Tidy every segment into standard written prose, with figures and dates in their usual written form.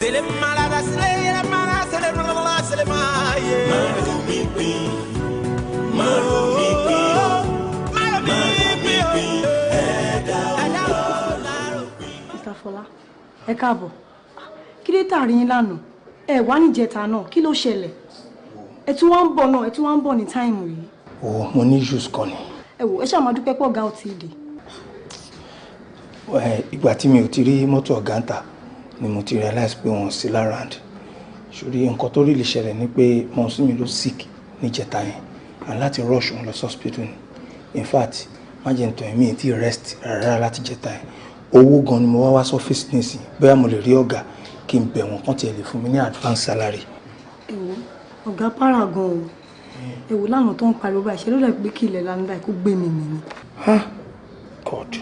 Mr. Fọlá, ẹ káàbọ̀. Kí ló tàrí yín lánàá? Ẹ wá níjẹta náà, kí ló ṣẹlẹ̀? Ẹ tún wá ń bọ̀ náà, ẹ tún wá ń bọ̀ ní táìmù yìí. Mo ní issues kan ni. Ẹ wò, ẹ ṣáà máa dúpẹ́ pọ̀ ọ̀gá ò tí ì dé. Ìgbà tí mi ò ti rí mọ́tò ọ̀gá ń tà ni mo ti realize pé wọ́n sí lárànd. Ṣùrí nǹkan tó rí lè ṣẹlẹ̀ ni pé mọ̀ọ́sùnmí ló sick níjẹta yẹn and láti rush wọn lọ sí hospital ni. In fact, májèntàn èmi ti rest rárá láti jẹta yẹn. Owó gan ni mo wá wá sọ́fíìsì nísìn bóyá mo lè rí ọ̀gá kí n bẹ̀ wọ́n kàn tiẹ̀ lè fún mi ní advance salary. Ẹ wò, ọ̀gá para gan o. Ẹ wò lánàá tó ń pariwo báyìí ṣe ló dà pé kí ilẹ̀ lánàá báyìí kó gbé mi mì ni. God.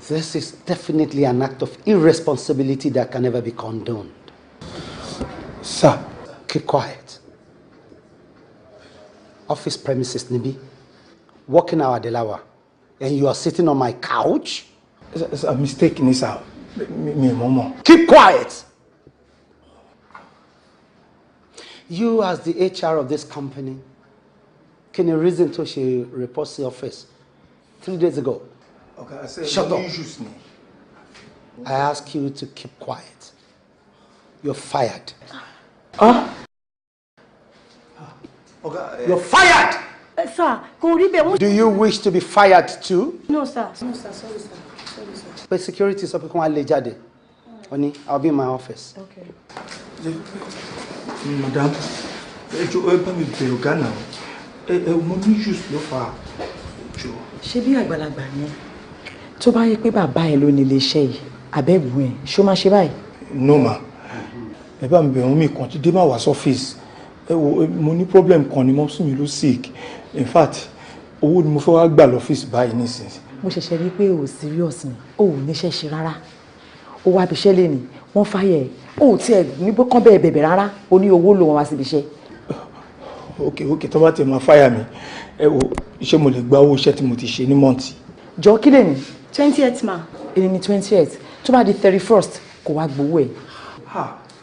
This is definitely an act of irresponsibility that can never be condoned. Sir. Keep quiet. Office premises, Nibi. Working hour, Delawa. And you are sitting on my couch? It's a mistake, Nisa. Me, Momo. Keep quiet! You, as the HR of this company, can you reason to she reports the office 3 days ago? Okay, I said, shut up. I ask you to keep quiet. You're fired. Okay, you're fired! Sir, do you wish to be fired too? No, sir. No, sir. Sorry, sir. Sorry, sir. But security is up. Honey, I'll be in my office. Okay. Madam, mo ní issues ló fà. Ṣé bí àgbàlagbà ni tó bá yẹ pé bàbá ẹ ló ní ilé iṣẹ́ yìí àbẹ́gbùn ẹ̀ ṣó máa ṣe báyìí. No ma, ẹ bá mi bẹ̀ wọ́n mi kàn ti dé máa wá sọ́fíìsì. Mo ní problem kan ni mọ́sùn mi ló sick. In fact, owó ni mo fẹ́ wá gbà lọ́fíìsì báyìí nísinsìnyí. Mo ṣẹ̀ṣẹ̀ rí pé o serious ni o ò níṣẹ́ ṣe rárá. O wá ibiṣẹ́ lé ní wọ́n fàyẹ̀ o ò tiẹ̀ ní bó kán bẹ́ẹ̀ bẹ̀bẹ̀ rárá o ní owó lò wọ́n wá síbi iṣẹ́. Okay, tó bá ti máa fire mi ẹ wo iṣẹ́ mo lè gba owó iṣẹ́ tí mo ti ṣe ní mọ́ǹtì. Jọ kí lè ní. 28th ma. Èyí ni 28th tó bá di 31st kò wá gbowó ẹ̀.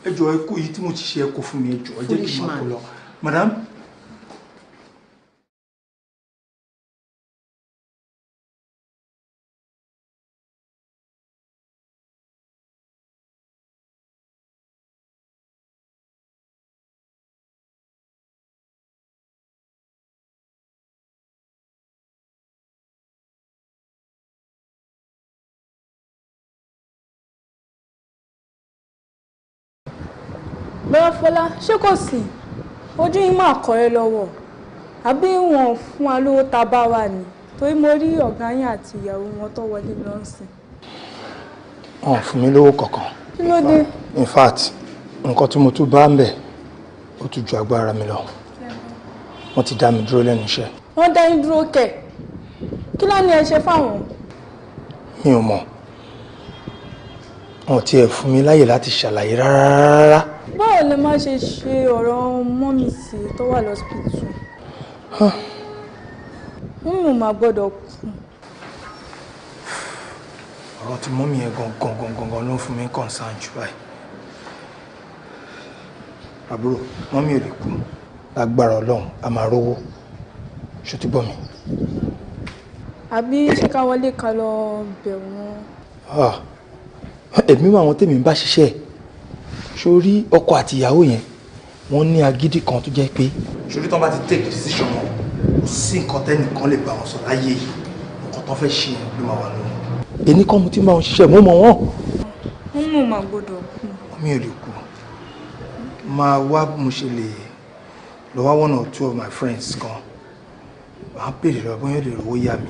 Ẹ jọ̀ọ́ ẹ kó èyí tí mo ti ṣe ẹ kó fún mi ẹ jọ̀ọ́ ẹ jẹ́ kí n máa kó lọ. Madam. Bọ́lá Fọlá, ṣé kò sí? Ojú yín máa kọ́ ẹ lọ́wọ́. Àbí wọn fún wa lówó tá bá wà ní? Torí mo rí ọ̀gá yín àti ìyàwó wọn tó wọlé lọ́sìn. Wọn fún mi lówó kankan. Kí ló dé? In fact, nǹkan tí mo tún bá ń bẹ̀ ó tún ju agbára mi lọ. Wọ́n ti dá mi dúró lẹ́nu iṣẹ́. Wọ́n dá yín dúró kẹ̀. Kí lá ní ẹ ṣe fáwọn? Mi ò mọ̀. Wọn tiẹ̀ fún mi láyè láti ṣàlàyé rárá. Báwo lè má ṣe ṣe ọ̀rọ̀ mọ́mì sí tó wà lọ́sípítù? Mọ́mì ò máa gbọ́dọ̀ kú. Ọ̀rọ̀ tí mọ́mì yẹn gangan ló ń fún mi concern jù báyìí. Àbúrò, mọ́mì ò lè kú. Lágbára Ọlọ́run, a máa rówó. Ṣó ti gbọ́ mi? Àbí ṣé ká wọlé ká lọ bẹ̀ wọ́n? Èmi wà àwọn tèmi ń bá ṣiṣẹ́ sórí ọkọ àti ìyàwó yẹn wọ́n ní agídí kan tó jẹ́ pé sórí tán bá ti take decision wọn kò sí nǹkan tẹ́nìkan lè bá wọn sọ láyé yìí nǹkan tó fẹ́ ṣe yẹn ló máa wà lóhùn. Èmi kan mo ti máa ń ṣiṣẹ́ mo mọ̀ wọ́n. Wọ́n mọ̀ máa gbọ́dọ̀ kú. Mi ò lè kú máa wá mo ṣe lè lọ wá 1 or 2 of my friends kan wàá pèrè lọ bóyá lè rówó yá mi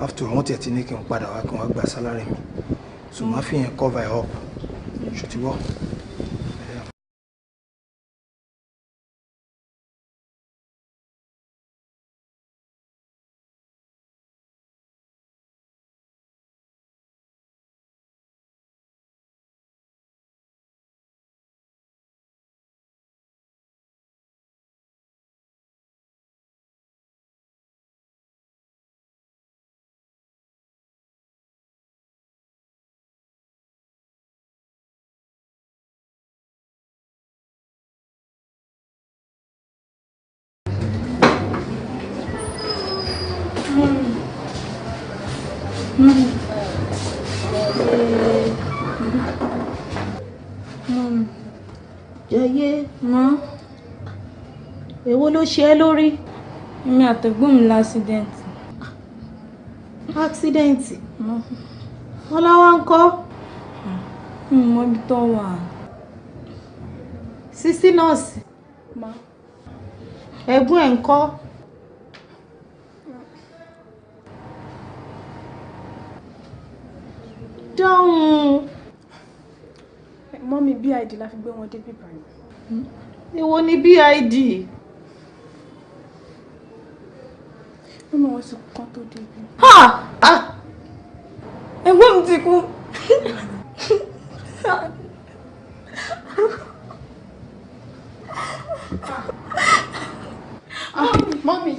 after all wọ́n tiẹ̀ ti ní kí n padà wá kí wọ́n gba salary mi so máa fi yẹn cover it up ṣó ti wọ́. Jẹ́yé. Èwo ló ṣe ẹ́ lórí? Èmi àtẹ̀gbọ́n mi lásídẹ̀ǹtì. Ásídẹ̀ǹtì? Wọ́n láwọn ń kọ́. Mi ò mọ ibi tó wà. Sísí nọ́ọ̀sì. Ẹ̀gbọ́n ẹ̀ ń kọ́. Dáhùn. Mọ́mí BID la fi gbé wọn dé bíbá yìí. Èwo ni BID? Mọ́mí wọn sì kán tó dé ibi. Ẹ̀gbọ́n mi ti kú. Mọ́mí.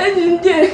Ẹ̀jẹ̀.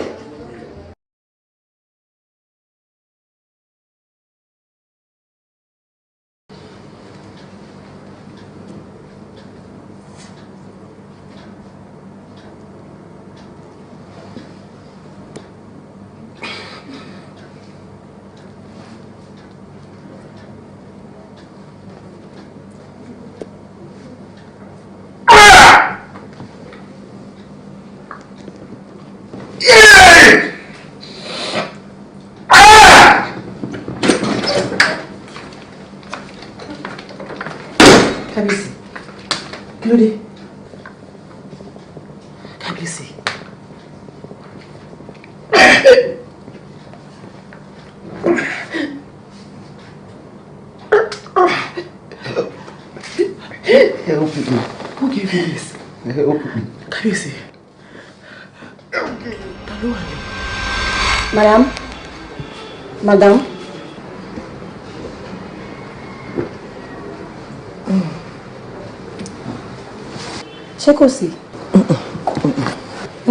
Kábíyèsí, kí ló dé? Kábíyèsí. Help me. Who gave you this? Help me. Kábíyèsí. Ta ló wà ní? Madam. Ṣé kò sí?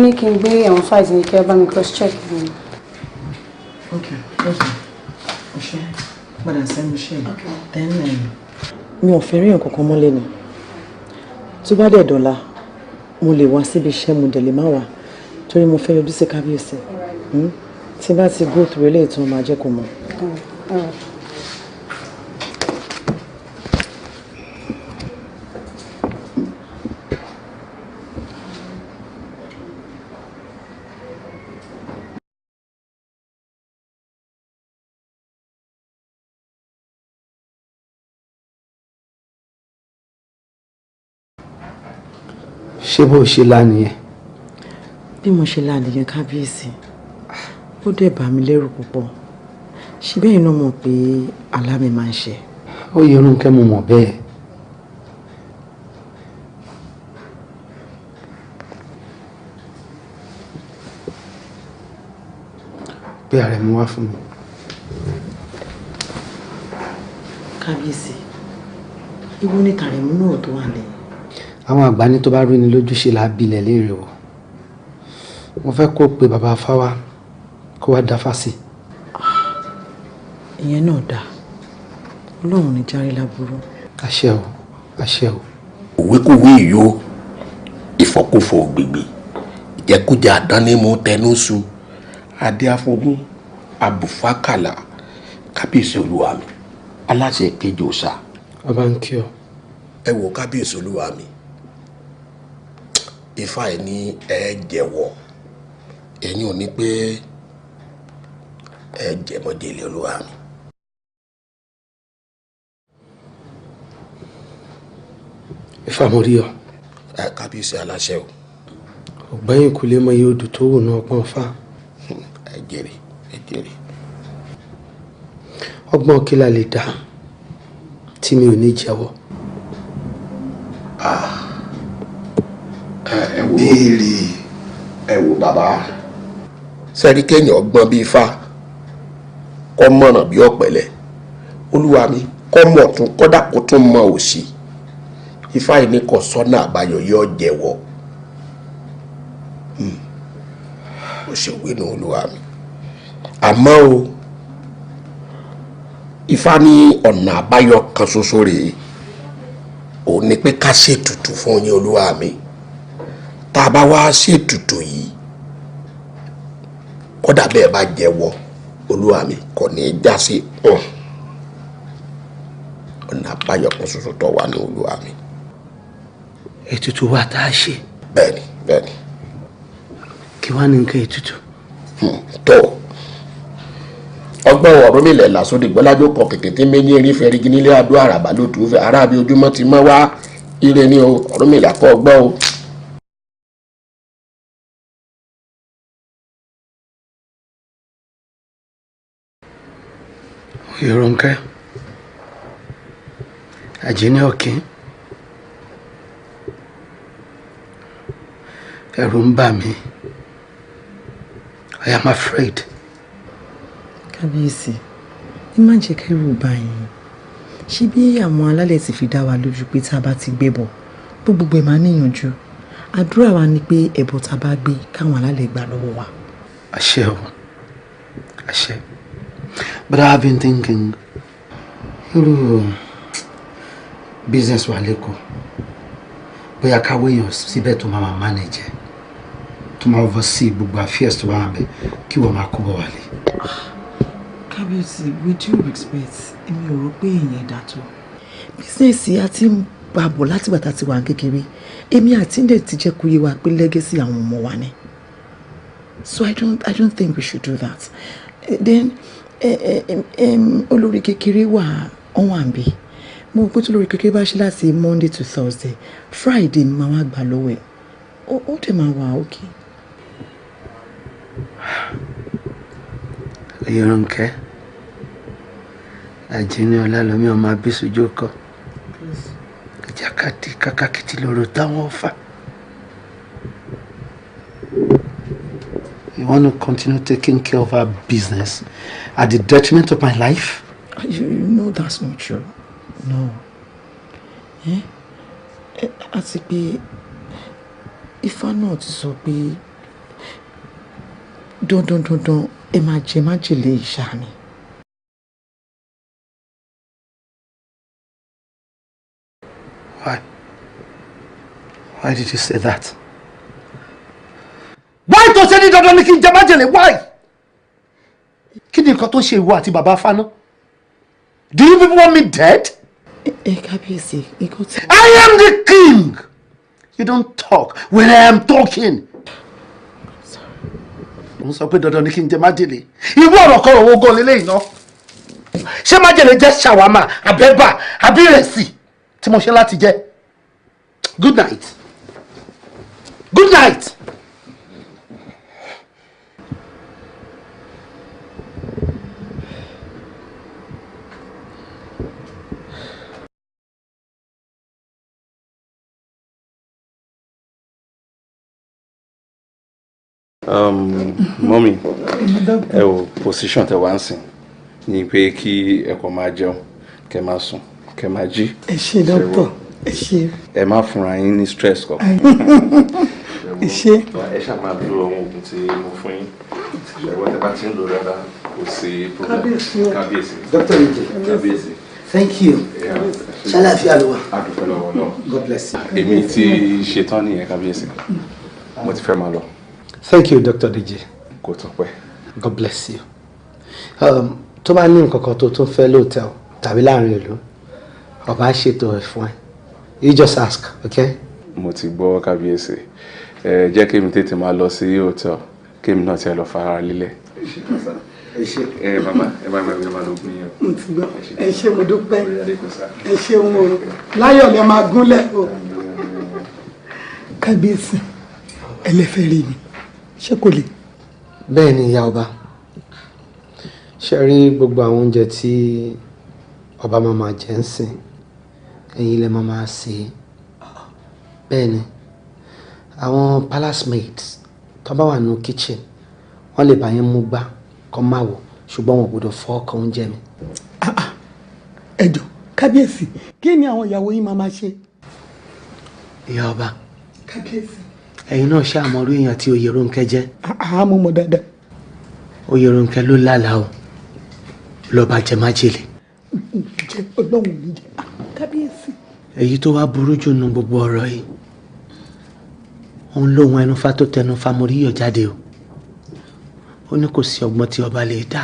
Ní kí n gbé àwọn files ní kí ẹ bá mi cross check mi. Okay, okay. Padà sẹ́nu iṣẹ́ yìí. Then mi ò fẹ́ rí nǹkan kan mọ́lẹ̀ ni. Tó bá dẹ̀ dọ̀la, mo lè wá síbi iṣẹ́ mo dẹ̀ lè má wá torí mo fẹ́ yọjú sí kábíyèsí. Tí bá ti go through eléyìí tí wọ́n máa jẹ́ kó mọ̀. Ṣé bó ṣe lánìyẹn? Bí mo ṣe lánìyẹn kábíyèsí, ó dẹ̀ bà mí lẹ́rù púpọ̀. Ṣé bẹ́ẹ̀ náà mọ̀ pé àlá mi máa ń ṣẹ? Ó yẹ Rónkẹ́ mo mọ̀ bẹ́ẹ̀. Pé ààrẹ mú wá fún mi. Kábíyèsí, ìwọ ni tàrẹ̀mú náà tó wà lẹ́yìn. Àwọn àgbà ní tó bá rí ni lójú ṣe là bilẹ̀ léèrè o. Mo fẹ́ kó pe bàbá Fáwá kó wá dáfá sí. Ìyẹn náà dáa. Ọlọ́run ní járe láburú. Àṣẹ o, àṣẹ o. Òwékòwé ìyó ìfọkúfọ gbègbè ìjẹkújẹ àdánímú tẹnúsù adéáfógún abùfákàlà kábíyèsí olúwa mi aláṣẹ kejì òòṣà. Ọba ń kí ọ. Ẹ wo kábíyèsí olúwa mi ifá ẹ ní ẹ jẹ́wọ́ ẹ̀yin ò ní pé ẹ jẹmọdélé olúwa mi. Ifá mo rí ọ. Kábíyèsí aláṣẹ o. ọ̀gbẹ́yìn kò lè mọ iye odò tó wù náà pọ́n fá. ẹ jèrè. ọgbọ́n kí la lè dá tí mi ò ní jẹ́wọ́. ẹ wo bàbá sẹ́rí kéèyàn ọgbọ́n bíi ifá kọ́ mọ̀ràn bí ọ̀pẹ̀lẹ̀ olúwa mi kọ́ mọ̀ tún kọ́dà kó tún mọ òsì ifá yìí ní kò sọ́nà àbáyọ yóò jẹ́wọ́ ó ṣe wínú olúwa mi àmọ́ o ifá ní ọ̀nà àbáyọ kan ṣoṣo rèé òun ni pé ká ṣètùtù fún yín olúwa mi tá a bá wá ṣètùtù yìí kódà bẹ́ẹ̀ bá jẹ́wọ́ olúwa mi kò ní í já sí ọ̀nà àbáyọ kan ṣoṣo tó wà ní olúwa mi. ètùtù wa tá a ṣe. bẹ́ẹ̀ni. kí wàá ní nǹkan ètùtù. tó ọgbọ́n ọ̀rọ̀ mi lẹ̀ lásòdì gbọ́lájọ́ kọ kèké tí méjì erin fẹ́rí gí nílé adó àràbà ló tù ú fẹ́ arábí ojúmọ́ ti mọ́ wá ire ní o ọ̀rọ̀ mi là kọ́ ọgbọ́n o. Ìrọ̀nkẹ́ àjíní ọ̀kín ẹ̀rù ń bà mí I am afraid. Kábíyèsí ẹ má jẹ́ kẹ́rù bà yín ṣé bí àwọn alálẹ̀ ti fi dá wa lójú pé tá a bá ti gbé bọ̀ gbogbo ẹ̀ máa níyànjú àdúrà wa ni pé ẹbọ tá a bá gbé káwọn alálẹ̀ gbà lọ́wọ́ wa. àṣẹ o àṣẹ. But I have been thinking, business wa lẹ́kọ̀ọ́, bóyá káwé yàn síbẹ̀ tó máa manage, tó máa oversee gbogbo affairs tó wà ńbẹ̀, kí wọ́n máa kó bọ̀ wálé. Kábíyèsí, with due respect, èmi ò rò pé èèyàn dà tó. Business yìí a ti ń bá bọ̀ láti ìgbà tá a ti wà kékeré, èmi àti ndẹ̀ ti jẹ́ kó yé wa pé legacy àwọn ọmọ wa ni. So I don't think we should do that. Then olórí kékeré wà ọ̀hún àbí mo rò pé tí olórí kékeré bá ṣe láti Monday to Thursday Friday ni màá wá gbà lọ́wọ́ ẹ̀ ó dẹ̀ máa wà òkè. Ìrọ̀nkẹ́ àjíní ọlálọ́mí ọmọ abísójú kọ ìjàkadì kàkàkìtì lọ́rọ̀ táwọn fà. You want to continue taking care of our business at the detriment of my life? You know that's not true. No. Àti pé Ifá náà ti sọ pé dandan ẹ máa jẹ májèlé ìṣá ni. Why did you say that? Why tó ṣe ní dandan ní kí n jẹ májèlé? Why? Kí ni nǹkan tó ṣe ìwọ àti bàbá Fáná? Do you people want me dead? Kábíyèsí, nǹkan tí. I am the king. You don't talk when I am talking. Mo sọ pé dandan ní kí n jẹ májèlé. Irú ọ̀rọ̀ kan owó gan lélẹ́yìn náà. Ṣé májèlé jẹ́ ṣàwámà, àbẹ́bà, àbí ìrẹsì tí mo ṣe láti jẹ? Good night. Good night. Mọ́mí ẹ wò position tẹ wá ń sìn ní pé kí ẹ kò máa jẹun kẹ máa sùn kẹ máa jí. Ẹ ṣé dókítà ẹ ṣé. Ẹ má fúnra yín ní stress kọ. Ẹ ṣé. Ẹ ṣáà máa lo àwọn oògùn tí mo fún yín ṣùgbọ́n tẹ bá ti ń lò dáadáa kò sí problem. Kábíyèsí. Dr. Ije. Kábíyèsí. Thank you. Ṣàlàáfíà ló wà. A dúpẹ́ lọ́wọ́ náà. God bless you. Èmi ti ṣetán nìyẹn kábíyèsí. Mo ti fẹ́ máa lọ. Thank you, Dr. Dije. Kò tó pẹ́. God bless you. Tó bá ní nǹkan kan tó tún fẹ́ lóòtẹ́ẹ̀lì tàbí láàrin ìlú, ọba ṣètò ẹ̀ fún ẹ. You just ask, okay? Mo ti gbọ́ kábíyèsí. Ẹ jẹ́ kí mi tètè máa lọ sí hòtẹ́ẹ̀lì kí mi náà ti lọ fara lílẹ̀. Ẹ màmá ẹ má gbàgbé máa lọ gún yẹn. Mo ti gbọ́. Ẹ ṣé mo dúpẹ́. Ẹ ṣeun o. Láyọ̀ lẹ máa gúnlẹ̀ o. Kábíyèsí. ẹlẹ́fẹ́ rí mi ṣé kò lè. bẹ́ẹ̀ ni ìyá ọba ṣe rí gbogbo àwọn oúnjẹ tí ọba máa jẹ ń sìn ẹ̀yin lẹ máa ṣe bẹ́ẹ̀ ni àwọn palace maids tó bá wà nínú kitchen wọ́n lè bá yín mú gbá kó má wò ṣùgbọ́n wọn gbọ́dọ̀ fọ́ ọkàn oúnjẹ mi. ẹjọ kábíyèsí kí ni àwọn ìyàwó yín máa ṣe. ìyá ọba kábíyèsí. ẹ̀yin náà ṣàmọ̀rú èèyàn tí Oyèrónkẹ́ jẹ́. mo mọ̀ dáadáa. Oyèrónkẹ́ ló lálàá o lọ́ba jẹ májèlé. jẹ ọlọ́run ní jẹ kábíyèsí. èyí tó wá burú jù nù gbogbo ọ̀rọ̀ yìí òun lóhun ẹnu fa tó tẹnu fa mo rí yọ̀ jáde o ó ní kò sí ọgbọ́n tí ọba lè dá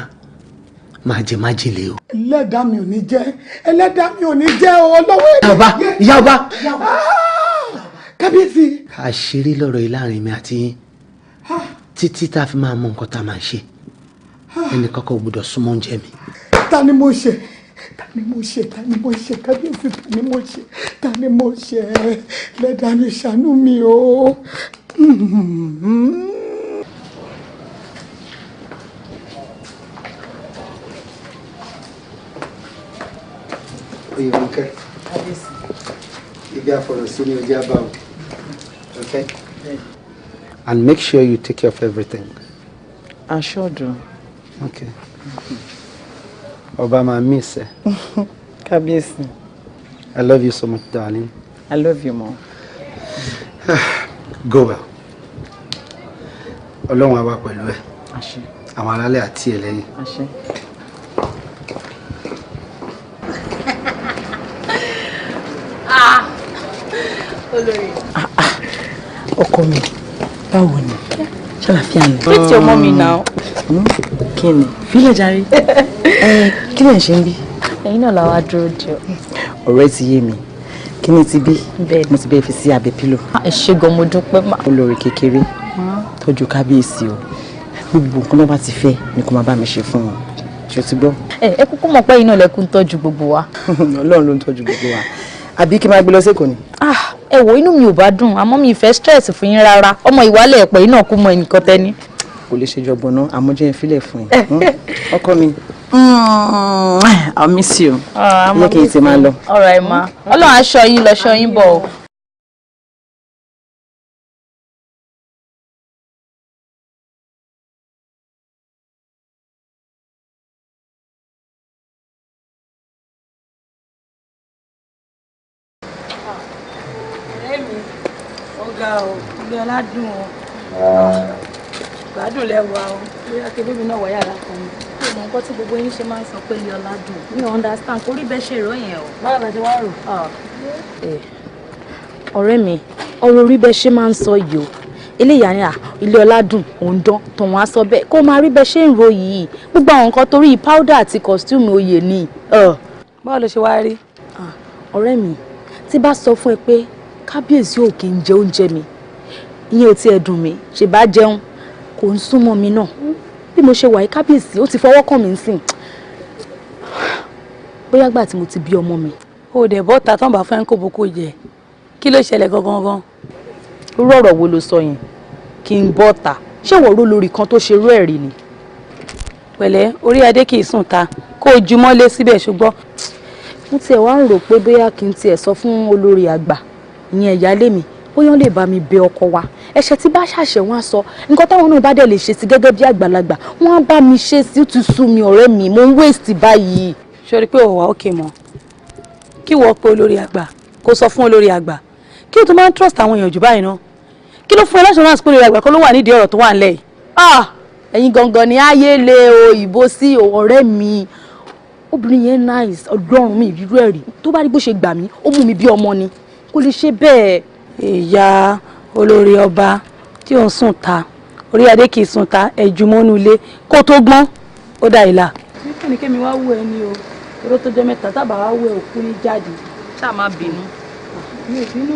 máa jẹ májèlé o. ẹlẹ́dàá mi ò ní jẹ́ ẹlẹ́dàá mi ò ní jẹ́ o ọlọ́wọ́ ẹ̀. ìyá ọba kábíyèsí. àṣírí lọ̀rọ̀ yìí láàrin mi àti yín títí tá a fi máa mọ nǹkan tá a máa ṣe ẹnì kankan ò gbọdọ̀ súnmọ́ oúnjẹ mi. ta ni mo ṣe kábíyèsí ta ni mo ṣe ẹlẹ́dàá mi ṣàánú mi o. Oyèrónkẹ́ ibi àfọ̀rọ̀sí ni ojú àbá o. Okay? And make sure you take care of everything. I sure do. Okay. Ọba máa miss ẹ. Kábíyèsí. I love you so much, darling. I love you more. Go well. Ọlọ́run á wà pẹ̀lú ẹ. Àṣẹ. Àwọn alálẹ̀ àti ẹ̀ lẹ́yìn. Àṣẹ. Olórí. Ọkọ mi, báwo ni? Ṣàlàfíà ni. Treat your mommy now. Kí ni? Fílẹ̀ jàre. Kí lẹ̀ ń ṣe ń bí? Ẹ̀yin náà làwa dúró jọ. Ọ̀rẹ́ ti yé mi. Kí ni ti bí? Bẹ́ẹ̀ ni. Mo ti bẹ́ẹ̀ fi sí abẹ́ pílò. Ẹ ṣé gan, mo dúpẹ́ mà. Olórí kékeré. Tọ́jú kábíyèsí o. Gbogbo nǹkan náà bá ti fẹ́ ni kó máa bá mi ṣe fún wọn. Ṣé o ti gbọ́? Ẹ kúkú mọ̀ pé iná lẹ́kùn tọ́jú gbogbo wa. Ọlọ́run ló ń tọ́jú gbogbo wa. Àbí kí n máa gbé lọ sékòó ni? Ẹ wo inú mi ò bá dùn àmọ́ mi ìfẹ́ stress fún yín rárá. Ọmọ ìwálẹ̀ ẹ̀pẹ̀ iná kú mọ ẹnìkan tẹ́ni. Kò lè ṣe jọgbọ́n náà àmọ́ jẹ́ ìfilẹ̀ fún ẹ. Ọkọ mi. I'll miss you. Yẹ kí n ti máa lọ. All right ma. Ọlọ́run aṣọ yín lọ ṣọ yín bọ̀ o. Ilé aládùn o. Gbádùn lẹ́wà o. Bóyá kébébí náà wáyà lákan ni. Kí o mọ nǹkan tí gbogbo yín ṣe máa ń sọ pé ilé ọládùn. Mi ò understand kó rí bẹ́ẹ̀ ṣe rò yẹn o. Báwo la ṣe wá rò? Ọ̀rẹ́ mi, ọ̀rọ̀ orí bẹ́ẹ̀ ṣe máa ń sọ yìí o. Eléyà ni ilé ọládùn òun dán tọ̀hún á sọ bẹ́ẹ̀ kó máa rí bẹ́ẹ̀ ṣe ń ro yìí. Gbogbo àwọn nǹkan torí powder àti costume oyè ni. Báwo ló ṣe wá rí? Ọ̀rẹ́ mi, tí bá sọ fún ẹ pé kábíyèsí ò kì í jẹ oúnjẹ mi ìyẹn ò tiẹ̀ dùn mí ṣe bá jẹun kò ń súnmọ́ mi náà bí mo ṣe wà yìí kábíyèsí ó ti fọwọ́ kàn mí sìn bóyá gbà tí mo ti bí ọmọ mi. O dẹ̀ bọ́ta tán bá fẹ́ kó boko jẹ kí ló ṣẹlẹ̀ gangan. irú ọ̀rọ̀ wo ló sọ yẹn kí n bọ́ta ṣé ìwọ ró lórí kan tó ṣe irú ẹ̀ rí ni. pẹ̀lẹ́ orí adé kì í sùn ta kó o ju mọ́lé síbẹ̀ ṣùgbọ́n. mo tiẹ̀ wá ń rò pé bóyá kí n tiẹ̀ sọ fún olórí àgbà ìyẹn ìyálé mi bóyá lè bá mi bẹ ọkọ wa ẹ̀ṣẹ̀ tí bá ṣàṣẹ wọn á sọ nǹkan táwọn náà bá dẹ̀ lè ṣe sí gẹ́gẹ́ bí àgbàlagbà wọn á bá mi ṣe sí ó ti sú mi ọ̀rẹ́ mi mo ń waste báyìí. sori pé òwà òkè mọ kí wọ́n pe olórí àgbà kó sọ fún olórí àgbà kí o tó máa ń trust àwọn èèyàn jù báyìí náà kí ló fún ẹ lọ́sọ̀rọ̀ àti pé olórí àgbà kan ló wà nídìí ọ̀rọ̀ tó wà nílẹ̀ yìí. ẹ̀yin gangan ni ayé lé o ìbò sí ọ̀rẹ́ mi obìnrin yẹn nice ọlọ́run mi ìrírú ẹ̀rí tó bá rí bó ṣe gbà mí ó mú mi bí ọmọ ni kò lè ṣe bẹ́ẹ̀. ìyá olórí ọba tí ò ń sùn ta orí adé kì í sùn ta ẹ̀jú mọ́nú ilé kó tó gbọ́n ó dà ìlà. nípa ni kémi wá wú ẹ ní o oró tó jẹ́ mẹ́ta tábà wá wú ẹ òkú ní jáde. ṣáà má bínú. mi ò bínú.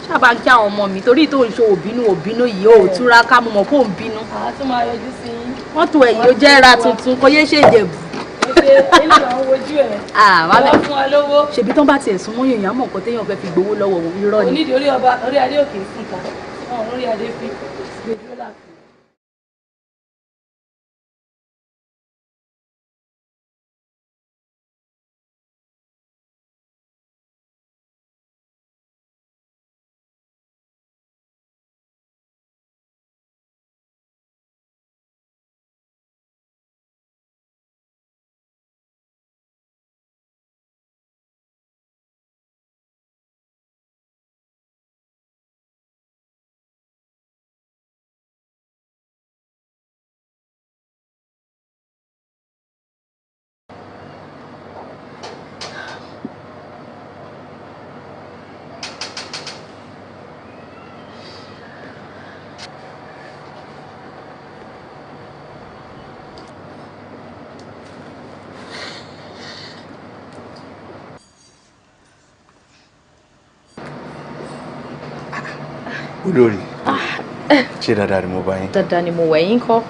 ṣáà bá kí àwọn ọmọ mi torí tó ń ṣe òbínú yìí ó túra ká mo mọ̀ kó ń bínú. àá tún máa yọjú sí i. mọ́tò ẹ̀yìn ó jẹ́ ra tuntun kò yé ṣe ìjẹ̀bù. ṣebí tán bá tiẹ̀ sún mọ́ èèyàn mọ̀ nǹkan téèyàn fẹ́ fi gbowó lọ́wọ́ wọn irọ́ ni. onídìí orí adé òkè fún ta ọ̀run rí adé fi gbèdúró láàfin. Olórí, ṣé dáadáa ni mo bá yín? Dáadáa ni mo wẹ̀ yín kọ́.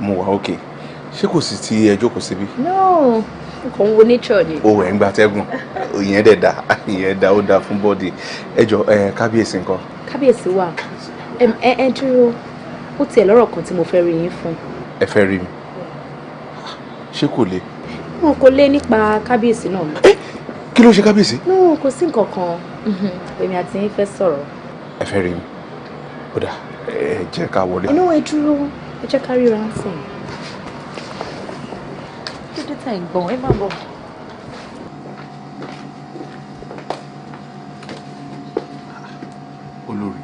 Mo wà okay. Ṣé kò sí tí ẹ jókòó síbí? No, kò ń wo nature ni. O ẹ̀ ń gba atẹ́gùn, ìyẹn dẹ̀ dá, ìyẹn dá ó dá fún bọ́ọ̀dì. Ẹ jọ kábíyèsí ńkọ́? Kábíyèsí wà. Ẹ dúró, ó tiẹ̀ lọ́rọ̀ kan tí mo fẹ́ rí yín fún. Ẹ fẹ́ rí mi? Ṣé kò le? Wọn kò lé nípa kábíyèsí náà. Kí ló ṣe kábíyèsí? No, kò sí nǹkan kan. Èmi àti yín fẹ́ sọ̀rọ̀. Ẹ fẹ́ rí mi? Ó dà, ẹ jẹ́ ká wọlé. Inú ẹ dúró, ẹ jẹ́ ká ríra ń sìn. Kí ló tẹ̀ ń gbọ̀n? Ẹ má bọ̀. Olórí,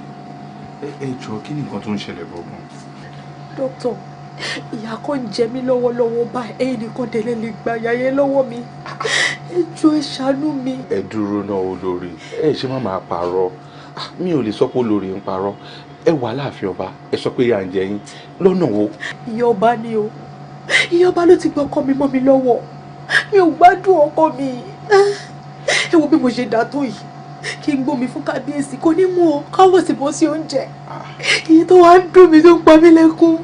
ẹ jọ kí ni nǹkan tó ń ṣẹlẹ̀ gbọ̀ngàn? Dókítà, ìyà kan ń jẹ mí lọ́wọ́lọ́wọ́ báyìí, ẹ̀yin nìkan délé lè gba ìyà yẹn lọ́wọ́ mi. Ẹ jọ̀ọ́ ẹ ṣàánú mi. Ẹ dúró náà olórí, ẹ ṣe má máa parọ́. Mi ò lè sọ pé olórí ń parọ́. Ẹ wà láàfin ọba, ẹ sọ pé ìyà ń jẹ yín lọ́nà wo? Ìyá ọba ni o. Ìyá ọba ló ti gbé ọkọ mi mọ́ mi lọ́wọ́. Mi ò gbádùn ọkọ mi. Ẹ wo bí mo ṣe dà tó yìí. Kí n gbómi fún kábíyèsí kò ní mú o, káwọ́ sì bọ́ sí oúnjẹ. Èyí tó wá ń dùn mí tó ń pa mí lẹ́kún.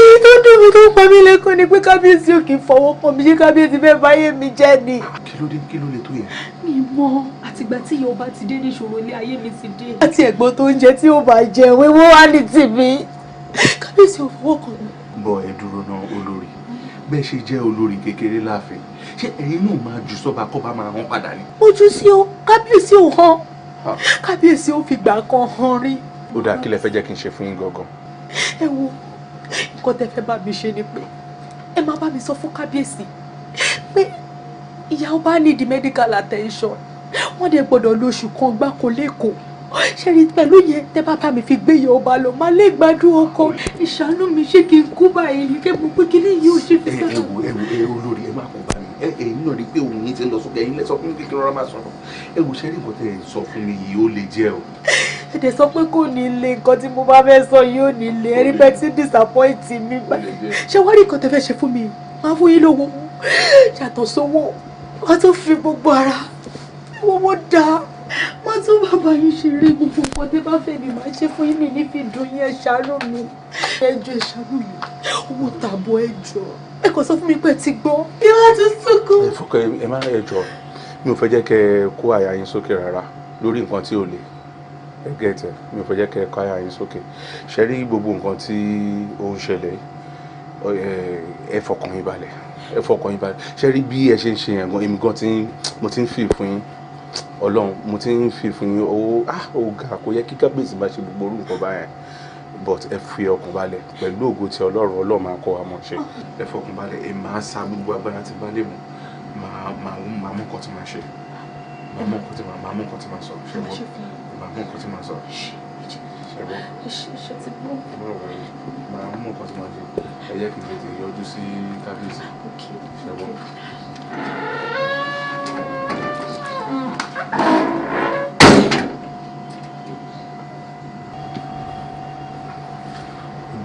Èyí tó ń dùn mí tó ń pa mí lẹ́kún ni pé kábíyèsí ò kì í fọwọ́ kàn mí, ṣé kábíyèsí fẹ́ báyé mi jẹ́ ni. Kí ló lè tó yẹn? Mi mọ̀, àtìgbà tí ìyá ọba ti dé ní ìṣòro ilé ayé mi ti dé. Àti ẹ̀gbọ́n tó ń jẹ tí ó bá jẹ wíwó wá ní tìmí. Kábíyèsí ò fọwọ́ kàn mí. Bọ̀ ẹ dúró náà olórí, bẹ́ẹ̀ ṣe jẹ́ olórí kékeré láàfin, ṣé ẹ̀yin náà máa jù sọ́ba kọ́ba máa hàn padà ni? Ojú sí o, kábíyèsí ò hàn. Kábíyèsí ò fìgbà kan hàn rí. Ó dáa, kí lẹ fẹ́ jẹ́ kí n ṣe fún yín gangan? Ẹ wo, nǹkan tẹ́ fẹ́ bá mi ṣe ni pé ẹ máa bá mi sọ fún kábíyèsí pé ìyá ọba need medical attention. Wọ́n dẹ̀ gbọ́dọ̀ lo oṣù kan gbáko lẹ́kọ̀ọ́. Ṣé rí pẹ̀lú yẹn tẹ́ bá bá mi fi gbé ìyá ọba lọ máa lè gbádùn ọkọ. Ìṣàánú mi ṣé kí n kú báyìí kí mo pé kí ní yìí ò ṣe fi sọ́dọ̀. ẹ olórí ẹ má kó bá mi. Ẹ̀yin náà rí pé òun yín ti ń lọ sókè, ẹ̀yin lẹ sọ fún mi kékeré ọ̀rọ̀ máa sọ̀rọ̀. Ẹ wò ṣe rí nǹkan tẹ́ ẹ sọ fún mi yìí ó lè jẹ́ o. Ẹ dẹ̀ sọ pé kò ní le, nǹkan tí mo bá fẹ́ sọ yìí ò ní le, ẹ rí bẹ́ẹ̀ tí disappoint mi báyìí. Ṣé wá rí nǹkan tẹ́ fẹ́ ṣe fún mi? Máa fún yín lówó yàtọ̀ sówó, wọ́n tún fi gbogbo ara owó dáa. Wọ́n tún bàbá yín ṣeré, gbogbo nǹkan tẹ́ bá fẹ́ mi máa ṣe fún yín, mi ní fi dùn yín. Ẹ ṣàánú mi, ẹ jọ̀ọ́ ẹ ṣàánú mi, owó tààbọ̀ ẹ jọ̀ọ́. Ẹ kò sọ fún mi pé ẹ ti gbọ́. Ẹ wá tún sunkún. Ẹ fọkàn ẹ má ẹ jọ̀ọ́, mi ò fẹ́ jẹ́ kẹ́ ẹ kó àyà yín sókè rárá lórí nǹkan tí ò le. Ẹ gẹ́tẹ̀, mi ò fẹ́ jẹ́ kẹ́ ẹ kó àyà yín sókè. Ṣé rí gbogbo nǹkan tí ó ń ṣẹlẹ̀ ẹ fọkàn yín balẹ̀, ẹ fọkàn yín balẹ̀. Ṣé rí bí ẹ ṣe ń ṣe yẹn gan, èmi gan mo ti ń feel fún yín. Ọlọ́run, mo ti ń feel fún yín. Ó ga, kò yẹ kí kábíyèsí máa ṣe gbogbo orú nǹkan báyẹn. But ẹ fi ọkàn balẹ̀ pẹ̀lú ògo tí Ọlọ́run máa kọ́ wa mọ̀ ṣe. Ẹ fọkàn balẹ̀, ẹ máa sa gbogbo agbára tí bá lè mú. Máa mú nǹkan tí máa ṣe. Máa mú nǹkan tí máa sọ. Ṣé wọ́n? Máa mú nǹkan tí máa sọ. Ṣé wọ́n? Ṣé ti gbọ́? Máa mú nǹkan tí máa ṣe. Ẹ yẹ kí n tètè yọjú sí kábíyèsí. Ṣé wọ́n?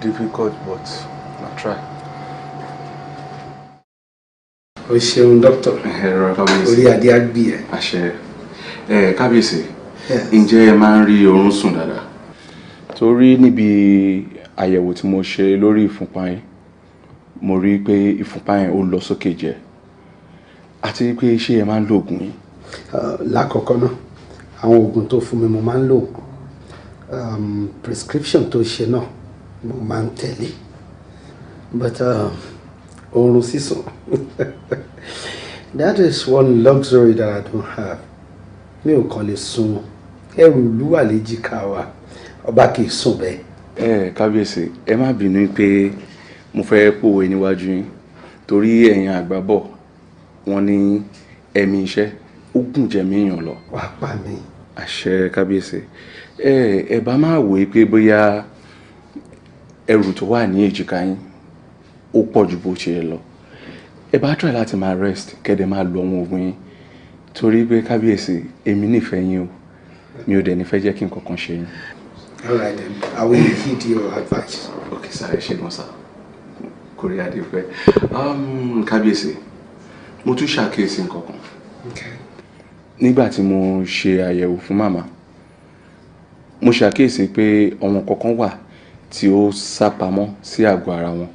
Difficult, but I try. O ṣeun dókítà. Orí adé á gbé ẹ. Àṣẹ. Kábíyèsí, ǹjẹ́ ẹ máa ń rí oorun sùn dáadáa? Torí níbi àyẹ̀wò tí mo ṣe lórí ìfúnpá yín, mo rí pé ìfúnpá yín ó lọ sókè jẹ. Àti pé ṣé ẹ máa ń lo oògùn yín? Lákọ̀ọ́kọ́ náà, àwọn oògùn tó fún mi mo máa ń lò. prescription tó ṣe náà mo máa ń tẹ̀lé but oorun sísùn that is one luxury that I don't have. Mi ò kàn lè sùn ẹrù ìlú wà léjìká wa ọba kì í sùn bẹ́ẹ̀. Kábíyèsí ẹ má bínú pé mo fẹ́ pòwe níwájú yín torí ẹ̀yin àgbà bọ̀ wọ́n ní ẹ̀mí iṣẹ́ ó gùn jẹ̀mí èèyàn lọ. Wàá pa mí. Àṣẹ kábíyèsí ẹ bá máa wòye pé bóyá ẹrù tó wà ní èjìká yín ó pọ̀ ju bó ṣe yẹ lọ ẹ bá try láti máa rest kẹ́dẹ̀ máa lo àwọn oògùn yín torí pé kábíyèsí èmi nífẹ̀ẹ́ yín o mi ò dẹ̀ ní fẹ́ jẹ́ kí nǹkan kan ṣe yín. All right then, I will heed your advice. Okay sir, ẹ ṣé gan sir kò rí adé pẹ́ kábíyèsí mo tún ṣàkíyèsí nǹkan kan. Okay. Nígbà tí mo ṣe àyẹ̀wò fún màmá mo ṣàkíyèsí pé ọ̀wọ́n kankan wà tí ó sápamọ́ sí àgọ́ ara wọn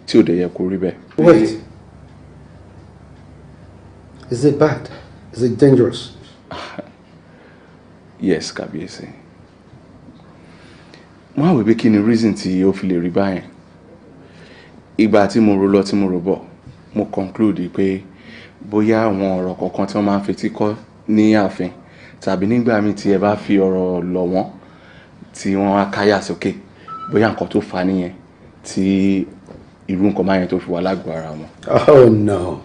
tí ò dẹ̀ yẹ kó rí bẹ́ẹ̀. Wait, is it bad? Is it dangerous? Yes kábíyèsí mo á wò pé kí ni reason tí ó fi lè rí báyẹn ìgbà tí mo rò lọ tí mo rò bọ̀ mo conclude pé bóyá àwọn ọ̀rọ̀ kọ̀ọ̀kan tí wọ́n máa ń fetí kọ́ ní ààfin tàbí nígbà míì tí ẹ bá fi ọ̀rọ̀ lọ̀ wọ́n tí wọ́n á káyà sókè bóyá nǹkan tó fà á nìyẹn tí irú nǹkan máa yẹn tó fi wà lágọ̀ọ́ ara wọn. Oh no,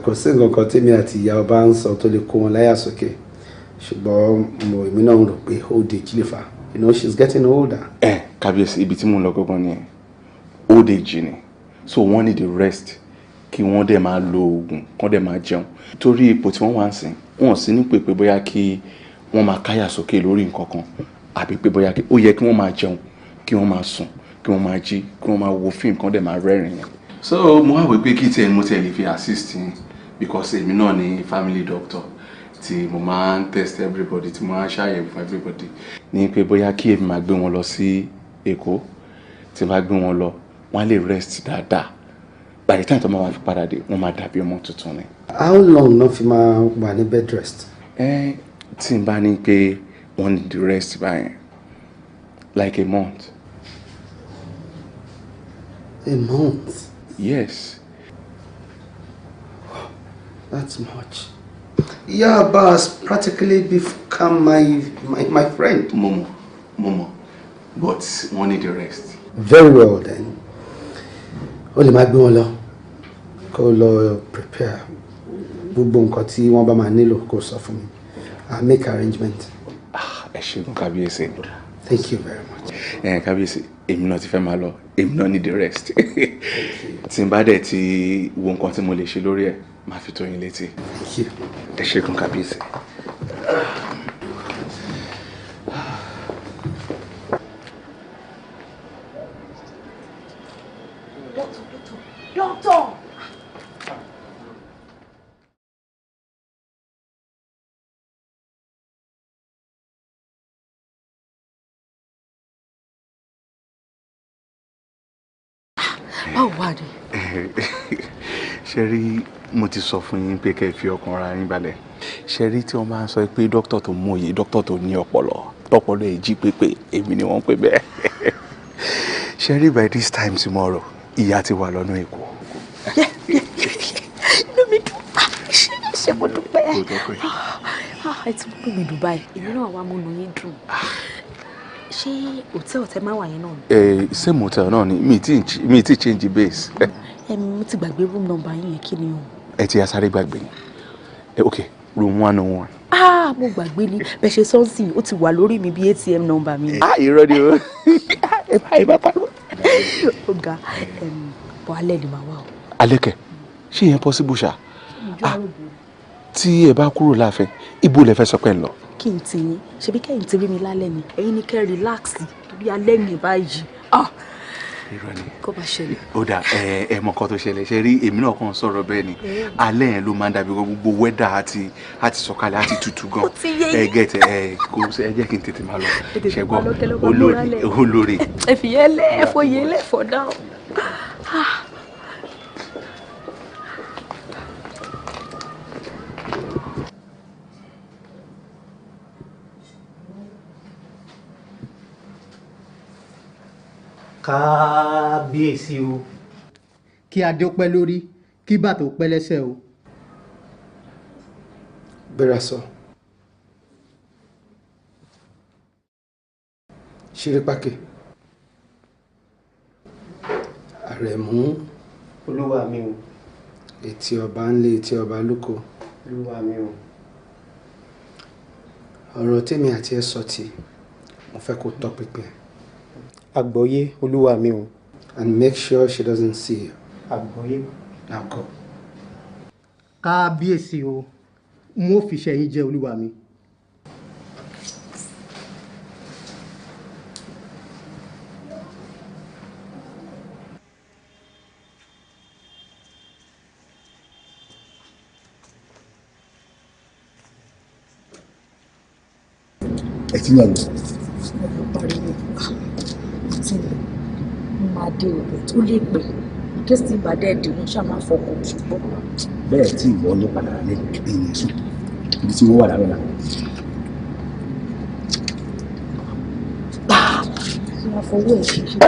kò sí nǹkan kan tèmi àti ìyá ọba ń sọ tó lè kó wọn láyà sókè ṣùgbọ́n èmi náà rò pé old age lè fà, you know she's getting older. Kábíyèsí ibi tí mo ń lọ gángan nìyẹn old age ni so wọ́n need the rest kí wọ́n dẹ̀ máa lo oògùn kán dẹ̀ máa jẹun torí ipò tí wọ́n wá ń sìn wọ́n sì ní pé bóyá kí wọ́n máa káyà sókè lórí nǹkan kan àbí pé bóyá ó yẹ kí wọ́n máa jẹun kí wọ́n máa sùn kí wọ́n máa jí kí wọ́n máa wo fíìmù kán dẹ̀ máa rẹ́rìn-ín. So mo wá wò pé kí tiẹ̀ mo tiẹ̀ lè fi assist yín because èmi náà ni family doctor tí mo máa ń test everybody tí mo máa ń ṣàyẹ̀wò fún everybody ní pé bóyá kí èmi máa gbé wọn lọ sí Èkó tí máa gbé wọn lọ wọ́n á lè rest dáadáa by the time tó máa fi padà dé wọ́n máa dàbí ọmọ tuntun ni. How long náà fi máa wà ní bed rest? Tí n bá ní pé wọ́n need the rest báyẹn like a month. A month? Yes. That's much. Yeah, but has practically become my friend. Momo, but wọ́n need the rest. Very well then. Ó lè máa gbé wọn lọ kó lọ prepare gbogbo nǹkan tí wọ́n bá máa nílò kó sọ fún mi. I'll make arrangement. Ẹ ṣeun kábíyèsí. Thank you very much. Kábíyèsí èmi náà ti fẹ́ máa lọ èmi náà need the rest. Tí n bá dẹ̀ ti wo nǹkan tí mo lè ṣe lórí ẹ̀ máa fi tó yín létí. Thank you. Ẹ ṣeun kábíyèsí. Doctor! Báwo wà ní? Ṣé rí mo ti sọ fún yín pé kẹ́ ẹ fi ọkàn ara yín balẹ̀. Ṣé rí tí wọ́n máa ń sọ pé dókítà tó mọ̀ye dókítà tó ní ọpọlọ tọpọlọ ẹ̀ jí pépé èmi ni wọ́n pè bẹ́ẹ̀. Ṣé rí by this time tomorrow ìyá ti wà lọ́nà Èkó. Inú mi dùn. Ṣé mo dúpẹ́? Ẹ ti mú mi dùn báyìí. Èmi náà wá múnú yín dùn. Ṣé hòtẹ́ẹ̀lì tẹ máa wà yẹn náà ni? Same hotel náà ni mi ti change base. Mo ti gbàgbé room number yín yẹn kí ni o? Ẹ ti asáré gbàgbé ni. Okay, room 101. Mo gbàgbé ni bẹ́ẹ̀ ṣe sọ́ọ̀sì ó ti wà lórí mi bí ATM number mi. Irọ́ ni o. Ẹ bá pariwo. Ó ga bọ́ alẹ́ ni màá wà o. Alẹ́ kẹ̀ ṣé ìyẹn possible ṣá? Tí ẹ bá kúrò láàfin ibo lẹ fẹ́ sọ pé ń lọ? Kí n ti yín ṣebí kẹ́yìn ti rí mi lálẹ́ ni ẹ̀yin ni kẹ́ relax torí alẹ́ ni báyìí. Irọ́ ni. Kó bá ṣẹlẹ̀. Ó dà ẹ mọ nǹkan tó ṣẹlẹ̀ ṣe rí èmi náà kàn sọ̀rọ̀ bẹ́ẹ̀ ni alẹ́ yẹn ló máa ń dàbí gbogbo wẹ́dà àti sọ̀kalẹ̀ àti tutù gan. Ó ti yé yín. Gẹ̀tẹ̀ kò ẹ jẹ́ kí n tètè máa lọ ṣẹ́gbọ́n olórí. Ẹ fi yẹn lẹ́ ẹ fọ yẹn lẹ́ for now. kábíyèsí o. Kí adé ó pẹ́ lórí kí bàtà ó pẹ́ lẹ́sẹ̀ o. Bẹ́rẹ̀ sọ. Ṣírípákè. Àrẹ̀mú. Olúwa mi o. Etí ọba ń lé etí ọba lóko. Olúwa mi o. Ọ̀rọ̀ tèmi àti ẹ sọ tí mo fẹ́ kó tọpinpin. Àgbọ́yé olúwa mi o. And make sure she doesn't see you. Àgbọ́yé. Now go. Kábíyèsí o. Mo fi ṣe yín jẹ olúwa mi. Ẹ ti yàn lọ. Máa dé ọ̀rọ̀ tó lè pè kí sì ìbàdí ẹ̀dínwó ṣáà máa fọkàn ṣùgbọ́n. Bẹ́ẹ̀ tí ìwọ ní padà lé ẹ̀yìn sùn ibi tí wọ́n wà lára. Máa fọwọ́ ẹ̀ ṣe ṣe.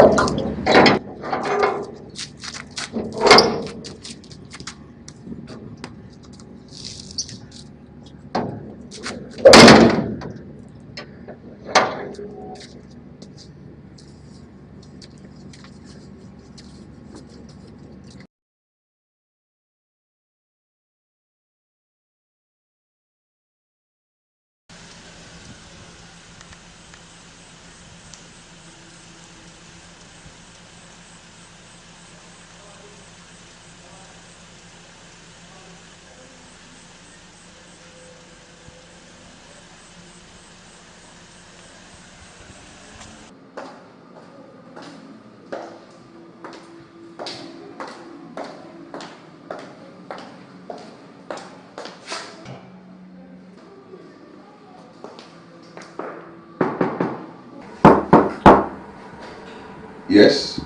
Yes.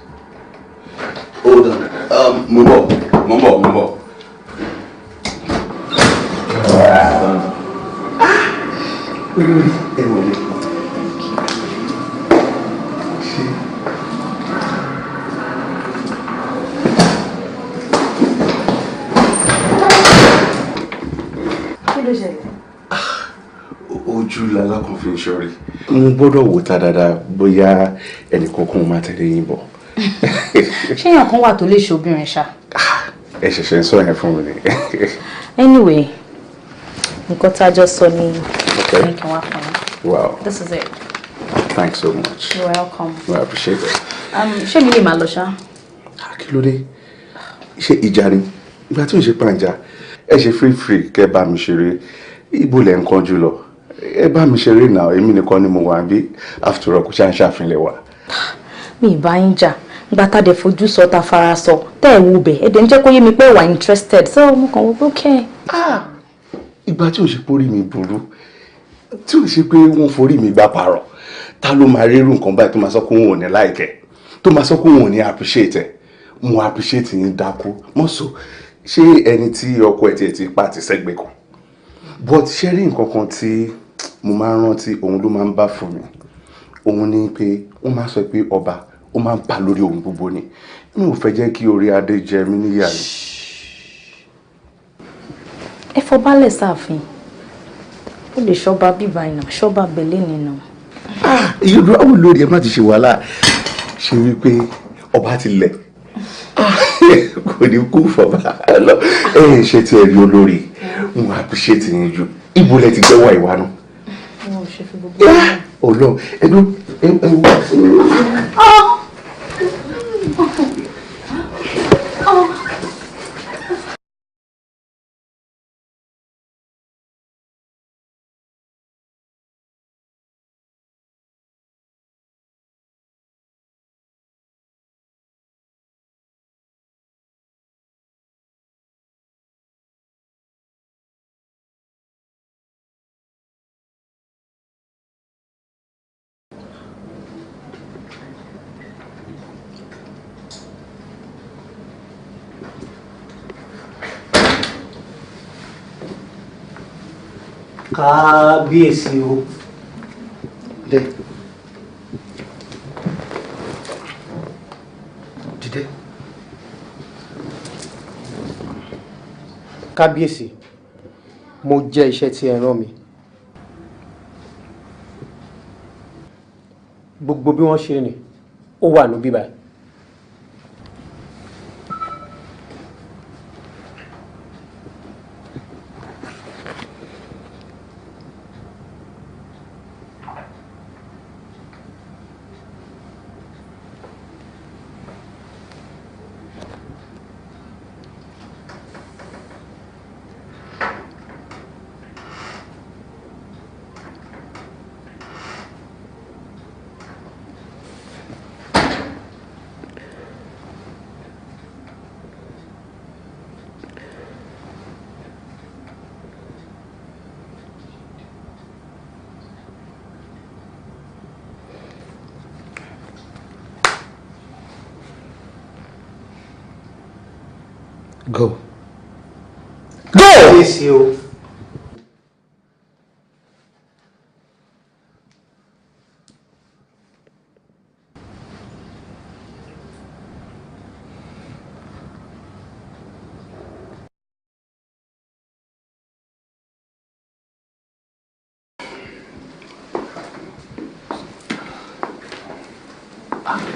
Hold on. Mumbo. Ojú lala kan fi ń ṣọ́rí. Mo gbọ́dọ̀ wò ta dáadáa bóyá ẹnì kankan máa tẹ̀lé yín bọ̀. Ṣé èèyàn kan wà tó lè ṣe obìnrin ṣá? Ẹ ṣẹ̀ṣẹ̀ ń sọ yẹn fún mi ni. Anyway, nǹkan tá a jọ sọ ni kí n wá fún yín. Wow. This is it. Thanks so much. You're welcome. I appreciate it. Ṣé mi lè máa lọ ṣá? Kí ló dé? Ṣé ìjà ni? Ìgbà tí ò ń ṣe pàǹjà, ẹ ṣe free kẹ́ bá mi ṣeré. Ibo lẹ̀ ń kánjú lọ. Ẹ bá mi ṣeré náà, èmi nìkan ni mo wà bí after all kò ṣáà ń ṣàfihàn wa. Mi ì bá yín jà. Ìgbà tá a dẹ̀ fojú sọ ta fara sọ tẹ́ ẹ̀ wo bẹ̀ ẹ̀ dẹ̀ ń jẹ́ kó yé mi pé ẹ wà interested so mo kàn wò pé okay. Ìgbà tí ò ṣe pórí mi burú tí ò ṣe pé wọ́n forí mi gbá parọ̀ ta ló máa rírun nǹkan báyìí tó máa sọ pé òun ò ní láìkẹ́ tó máa sọ pé òun ò ní appreciate ẹ̀ mo appreciate yín dákú mọ́sọ̀ ṣé ẹni tí ọkọ ẹ̀ ti pa àti sẹ́gbẹ̀ẹ́ kan but ṣé rí nǹkan kan tí mo máa ń rántí òun ló máa ń bá fún mi òun ni pé wọ́n máa sọ pé ọba ó máa ń bà lórí ohun gbogbo ni mi ò fẹ́ jẹ́ kí orí adé jẹ mí níyà ni. Ẹ fọbalẹ̀ sáàfin ó lè ṣọba bíbá iná ṣọba bẹ̀lẹ́ nínú. Irú àwọn olórí ẹ má ti ṣe wàhálà ṣe wípé ọba ti lẹ̀ kò ní kú fọba lọ ẹ ṣe tí ẹ rí olórí mo appreciate yín jù ibo lẹ ti gbẹ́wọ̀ ìwà náà. Ọlọ́run ẹdún Kábíyèsí o. dìde. Kábíyèsí, mo jẹ́ iṣẹ́ tí ẹ rán mi. Gbogbo bí wọ́n ṣe rìn ó wà níbí báyìí. Go. Go! Yes, you.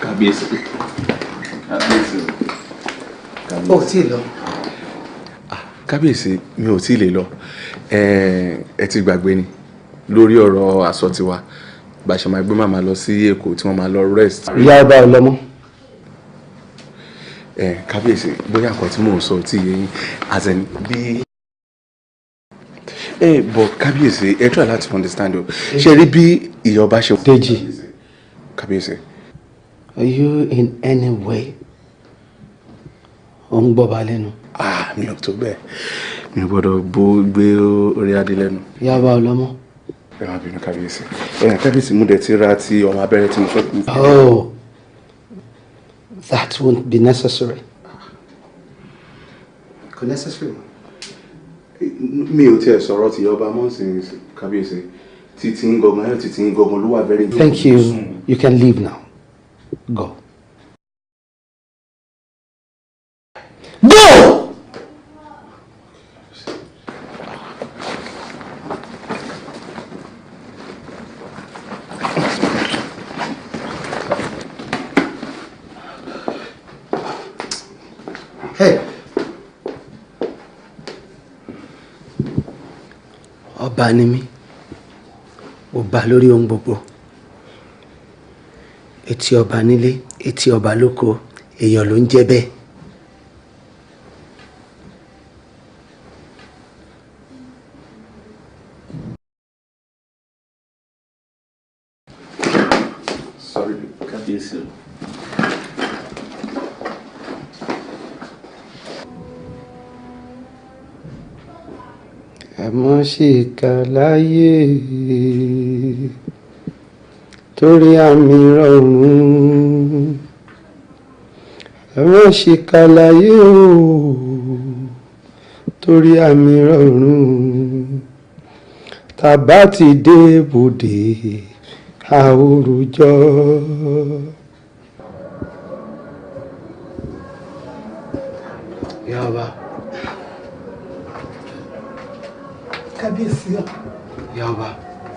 Kábíyèsí. Kábíyèsí. Ó tí lọ. Kábíyèsí mi ò tí lè lọ. Ẹ ti gbàgbé ni lórí ọ̀rọ̀ aṣọ tiwa. Bá ṣe máa gbé màmá lọ sí Èkó tí wọ́n máa lọ rest. Ìyá ọba ọlọ́mọ. Kábíyèsí bóyá nǹkan tí mò ń sọ tí yé yín as in bí. But kábíyèsí ẹ try láti understand o. Ṣé rí bí ìyá ọba ṣe. Deji. Kábíyèsí. Are you in any way? Ó ń gbọ́ ba lẹ́nu. Mi ò tó bẹ́ẹ̀. Mi ò gbọ́dọ̀ bó gbé orí adé lẹ́nu. Ìyá ọba ọlọ́mọ. Ẹ má bínú kábíyèsí. Kábíyèsí mú dẹ̀ ti ra ti ọmọ abẹ́rẹ́ tí mo fẹ́ kú. Oh, that won't be necessary. Kò necessary. Mi ò tiẹ̀ sọ̀rọ̀ ti ọba mọ́sìn kábíyèsí. Títí ń gọgàn títí ń gọgàn ló wà very good. Thank you. You can leave now. Go. Go! Hey. Ọba ni mí. Ọba lórí ohun gbogbo. Etí ọba nílé, etí ọba lóko, èèyàn ló ń jẹ́ bẹ́ẹ̀. Sorry, kábíyèsí. Àmọ́ ṣe kà láyé torí àmì rọrùn. Àmọ́ ṣe kà láyé o torí àmì rọrùn. Tàbá ti dé bòde àwòrújọ. Ìyá ọba. Kábíyèsí ọ. Ìyá ọba.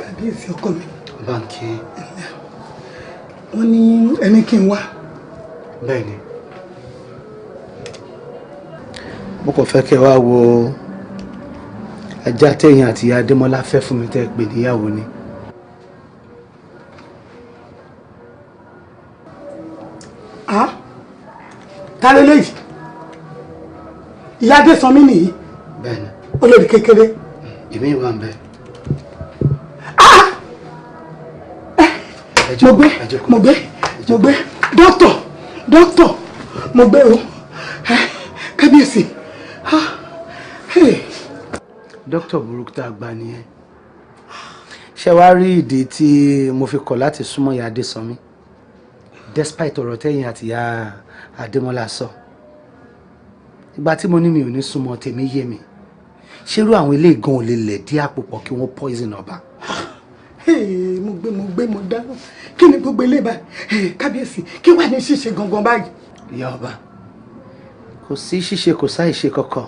Kábíyèsí ọkọ mi. Ọba ń kí. Wọ́n ní ẹni kí n wá. Bẹ́ẹ̀ni. Mo kàn fẹ́ kẹ́ wá wo ajá tẹ̀yìn àti ìyá Adémọ́lá fẹ́ fún mi tẹ́ pè níyàwó ni. Ta lélẹ́yìí? Ìyá Adésànmí nìyí. Bẹ́ẹ̀ni. Olórí kékeré. Èmi wà ń bẹ. Mo gbé dókítà mo gbé o kábíyèsí. Dókítà burúkú tá a gbà nìyẹn. Ṣé wàá rí ìdí tí mo fi kọ̀ láti súnmọ́ ìyá Adésànmí despite ọ̀rọ̀ tẹ́yìn àti ìyá Adémọ́lá sọ. Ìgbà tí mo ní mi ò ní súnmọ́ tèmi yé mi. Ṣérú àwọn ilé ìgan ò lè lẹ̀ dí àpò pọ̀ kí wọ́n poison ọba. Mo gbé mo dáná kí ni gbogbo ilé báyìí kábíyèsí kí wàá ní ṣíṣe gangan báyìí. ìyá ọba kò sí ṣíṣe kò sáìṣe kankan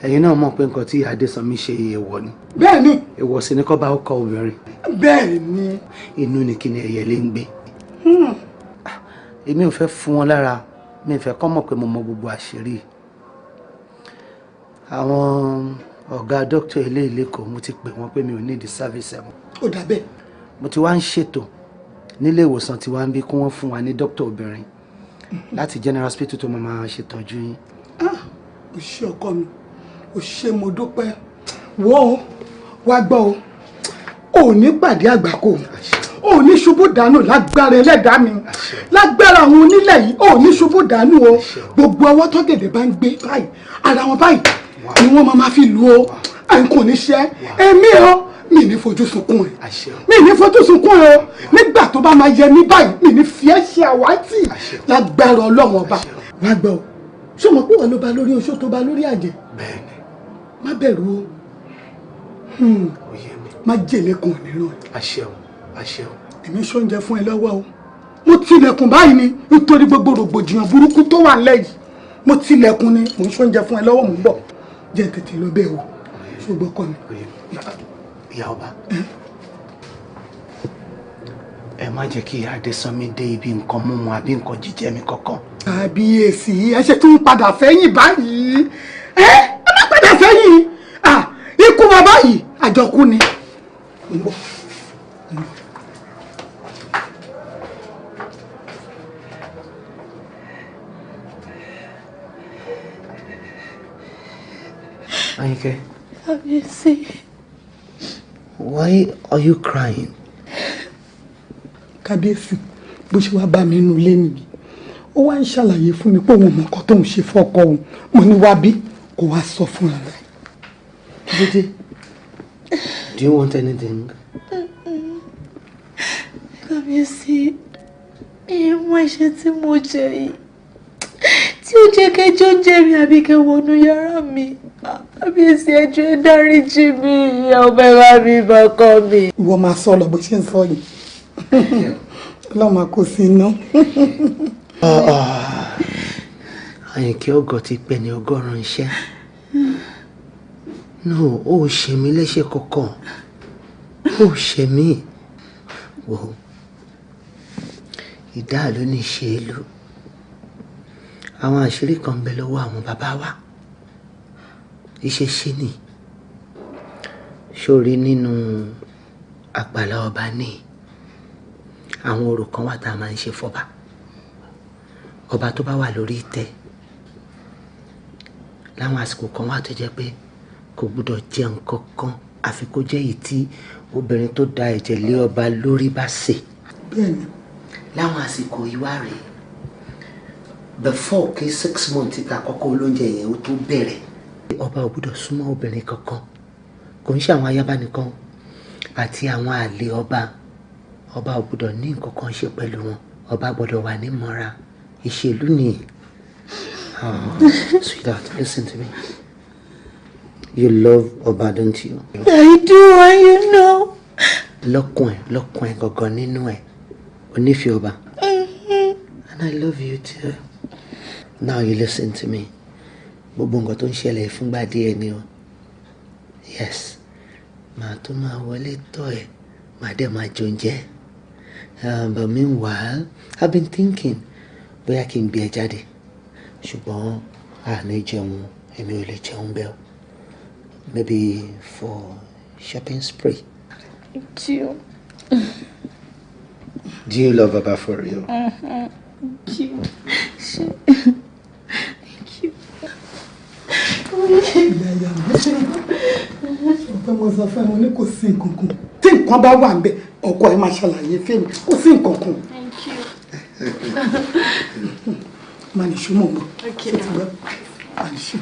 ẹ̀yin náà mọ̀ pé nǹkan tí Adésànmí ṣe èèwọ̀ ni. bẹ́ẹ̀ni. èèwọ̀ sì ni kó bá ọkọ obìnrin. bẹ́ẹ̀ni. inú ni kí ni ẹyẹlé ń gbé. èmi ò fẹ́ fún wọn lára mi ò fẹ́ kọ́ mọ̀ pé mo mọ gbogbo àṣírí. àwọn ọ̀gá dókítà ilé ìlẹ́kọ̀ọ́ mo ti pè wọ́n pé mi ò ní ìdí sáfíìsì ẹ̀ mọ́. ó dà bẹ́ẹ̀. mo ti wá ń ṣètò nílé ìwòsàn tí wá ń bí kí wọ́n fún wa ní dókítà obìnrin láti general hospital tó máa ṣètọ́jú yín. ó ṣe ọkọ mi ó ṣe mo dúpẹ́ wọ́ wá gbọ́ o ò ní pàdé àgbákò ò ní ṣubú dànù lágbára ẹlẹ́dàá mi lágbára àwọn onílẹ̀ yìí ò ní ṣubú dànù o gbogbo ọwọ́ tó gẹ̀dẹ̀ bá ń gbé báyìí ara wọn báyìí ni wọ́n máa fi lù o àìkò ní ṣe èmi o mi ní fojú sunkún ẹ mi ní fojú sunkún ẹ o nígbà tó bá máa yẹ mí báyìí mi ní fi ẹ́ ṣe àwátì lágbára ọlọ́wọ́n ọba wá gbọ́ o ṣé mo pé wọn ló ba lórí oṣó tó ba lórí àjẹ́ má bẹ̀rù o má jèlé kan níràn èmi ṣóúnjẹ fún ẹ lọ́wọ́ o mo tilẹ̀kùn báyìí ni nítorí gbogbo rògbòdìyàn burúkú tó wà nílẹ̀ yìí mo tilẹ̀kùn ni mo ń ṣóúnjẹ fún ẹ lọ́wọ́ mo ń bọ̀ jẹ́ tètè lọ bẹ́ẹ̀ o ṣùgbọ́n kọ́ mi. ìyá ọba ẹ má jẹ́ kí Adésànmí dé ibi nǹkan mímu àbí nǹkan jíjẹ mi kankan. àbíyèsí ẹ ṣe tún padà fẹ́yìn báyìí ẹ má padà fẹ́yìn ikú bàbá yìí àjọkú ni. Ayinke. Kábíyèsí. Why are you crying? Kábíyèsí bó ṣe wá bá mi nínú ilé nìyí ó wá ń ṣàlàyé fún mi pé òun mọ nǹkan tó ń ṣe fọ́kọ òun mo ní wá bí kò wá sọ fún ara rẹ̀. Kílódé? Do you want anything? Kábíyèsí ìmọ̀ iṣẹ́ tí mo jẹ yìí tí ó jẹ́ kẹjọ jẹ́ mi àbí kẹwọnú yàrá mi kábíyèsí ẹjọ́ ẹ dáríjì mi ìyá ọba ẹ bá mi bàkọ mi. ìwọ máa sọ lọ bó ṣe ń sọ yìí ọlọ́mọ kò sí iná. Àyìnkẹ́ ọgọ́ ti pẹ́ ní ọgọ́rùn-ún iṣẹ́. No, ó ṣe mí léṣe kankan. Ó ṣe mí. Wò ó. Ìdá ló ní ṣe é lò. Àwọn àṣírí kan ń bẹ lọ́wọ́ àwọn bàbá wa. Iṣẹ́ ṣe ni. Ṣórí nínú àgbàlá ọba ní àwọn orò kan wà tá a máa ń ṣe fọ́ba. Ọba tó bá wà lórí ìtẹ́ láwọn àsìkò kan wà tó jẹ́ pé kò gbúdọ̀ jẹ nǹkan kan àfi kó jẹ́ èyí tí obìnrin tó da ẹ̀jẹ̀ lé ọba lórí bá sè. Bẹ́ẹ̀ni. Láwọn àsìkò yìí wá rèé before kí 6 months ká kọ́kọ́ olóúnjẹ yẹn ó tó bẹ̀rẹ̀. Ọba ò gbúdọ̀ súnmọ́ obìnrin kankan kò ń ṣe àwọn ayaba nìkan àti àwọn àlè ọba ò gbúdọ̀ ní nǹkan kan ṣe pẹ̀lú wọn ọba gbọ́dọ̀ wà ní mọ́ra ìṣèlú ni. Sweetheart, listen to me. You love Ọba, don't you? I do, and you know. Lọ́kùn ẹ̀ gangan nínú ẹ̀ o nífẹ̀ẹ́ Ọba. And I love you too. Now you listen to me. Gbogbo nǹkan tó ń ṣẹlẹ̀ fúngbà díẹ̀ ni o. Yes, màá tó máa wọlé tọ̀ ẹ̀ màá dẹ̀ máa jóúnjẹ. But meanwhile, I've been thinking bóyá kí n gbé ẹ jáde ṣùgbọ́n àní jẹun èmi ò lè jẹun bẹ́ẹ̀ o. Maybe for shopping spree. Thank you. Do you love Baba for real? Thank you. Thank you. Ọ̀pẹ mo sọ fún ẹ mo ní kò sí nǹkan kan tí nǹkan bá wà níbẹ̀ ọkọ ẹ máa ṣàlàyé fẹ́mi kò sí nǹkan kan. Thank you. Máa ní ṣúmọ̀ mọ́. Okay. Máa ní ṣú.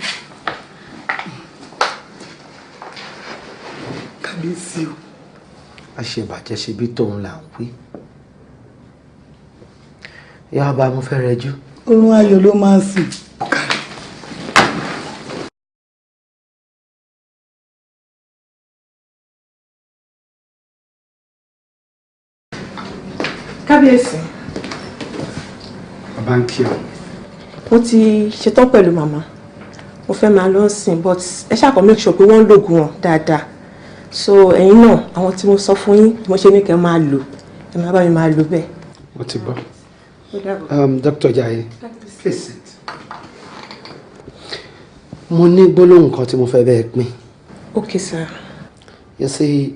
Kábíyèsí o. Àṣebàjẹ́ ṣe bí tòun là ń wí. Ìyá Ọba mo fẹ́ rẹjú. Oorun ayọ̀ ló máa ń sùn. Kábíyèsí. Bàbá ń kí ọ. Mo ti ṣetán pẹ̀lú màmá. Mo fẹ́ máa lọ sìn but ẹ ṣáà kàn make sure pé wọ́n lògùn wọn dáadáa. So ẹ̀yin náà àwọn tí mo sọ fún yín mo ṣe ní kẹ́ máa lò. Ẹ máa bá mi máa lò bẹ́ẹ̀. Mo ti gbọ́. Dr. Jaiye, please sit. Mo ní gbólóhùn kan tí mo fẹ́ bẹ́ẹ̀ pín. Okay, sir. You see,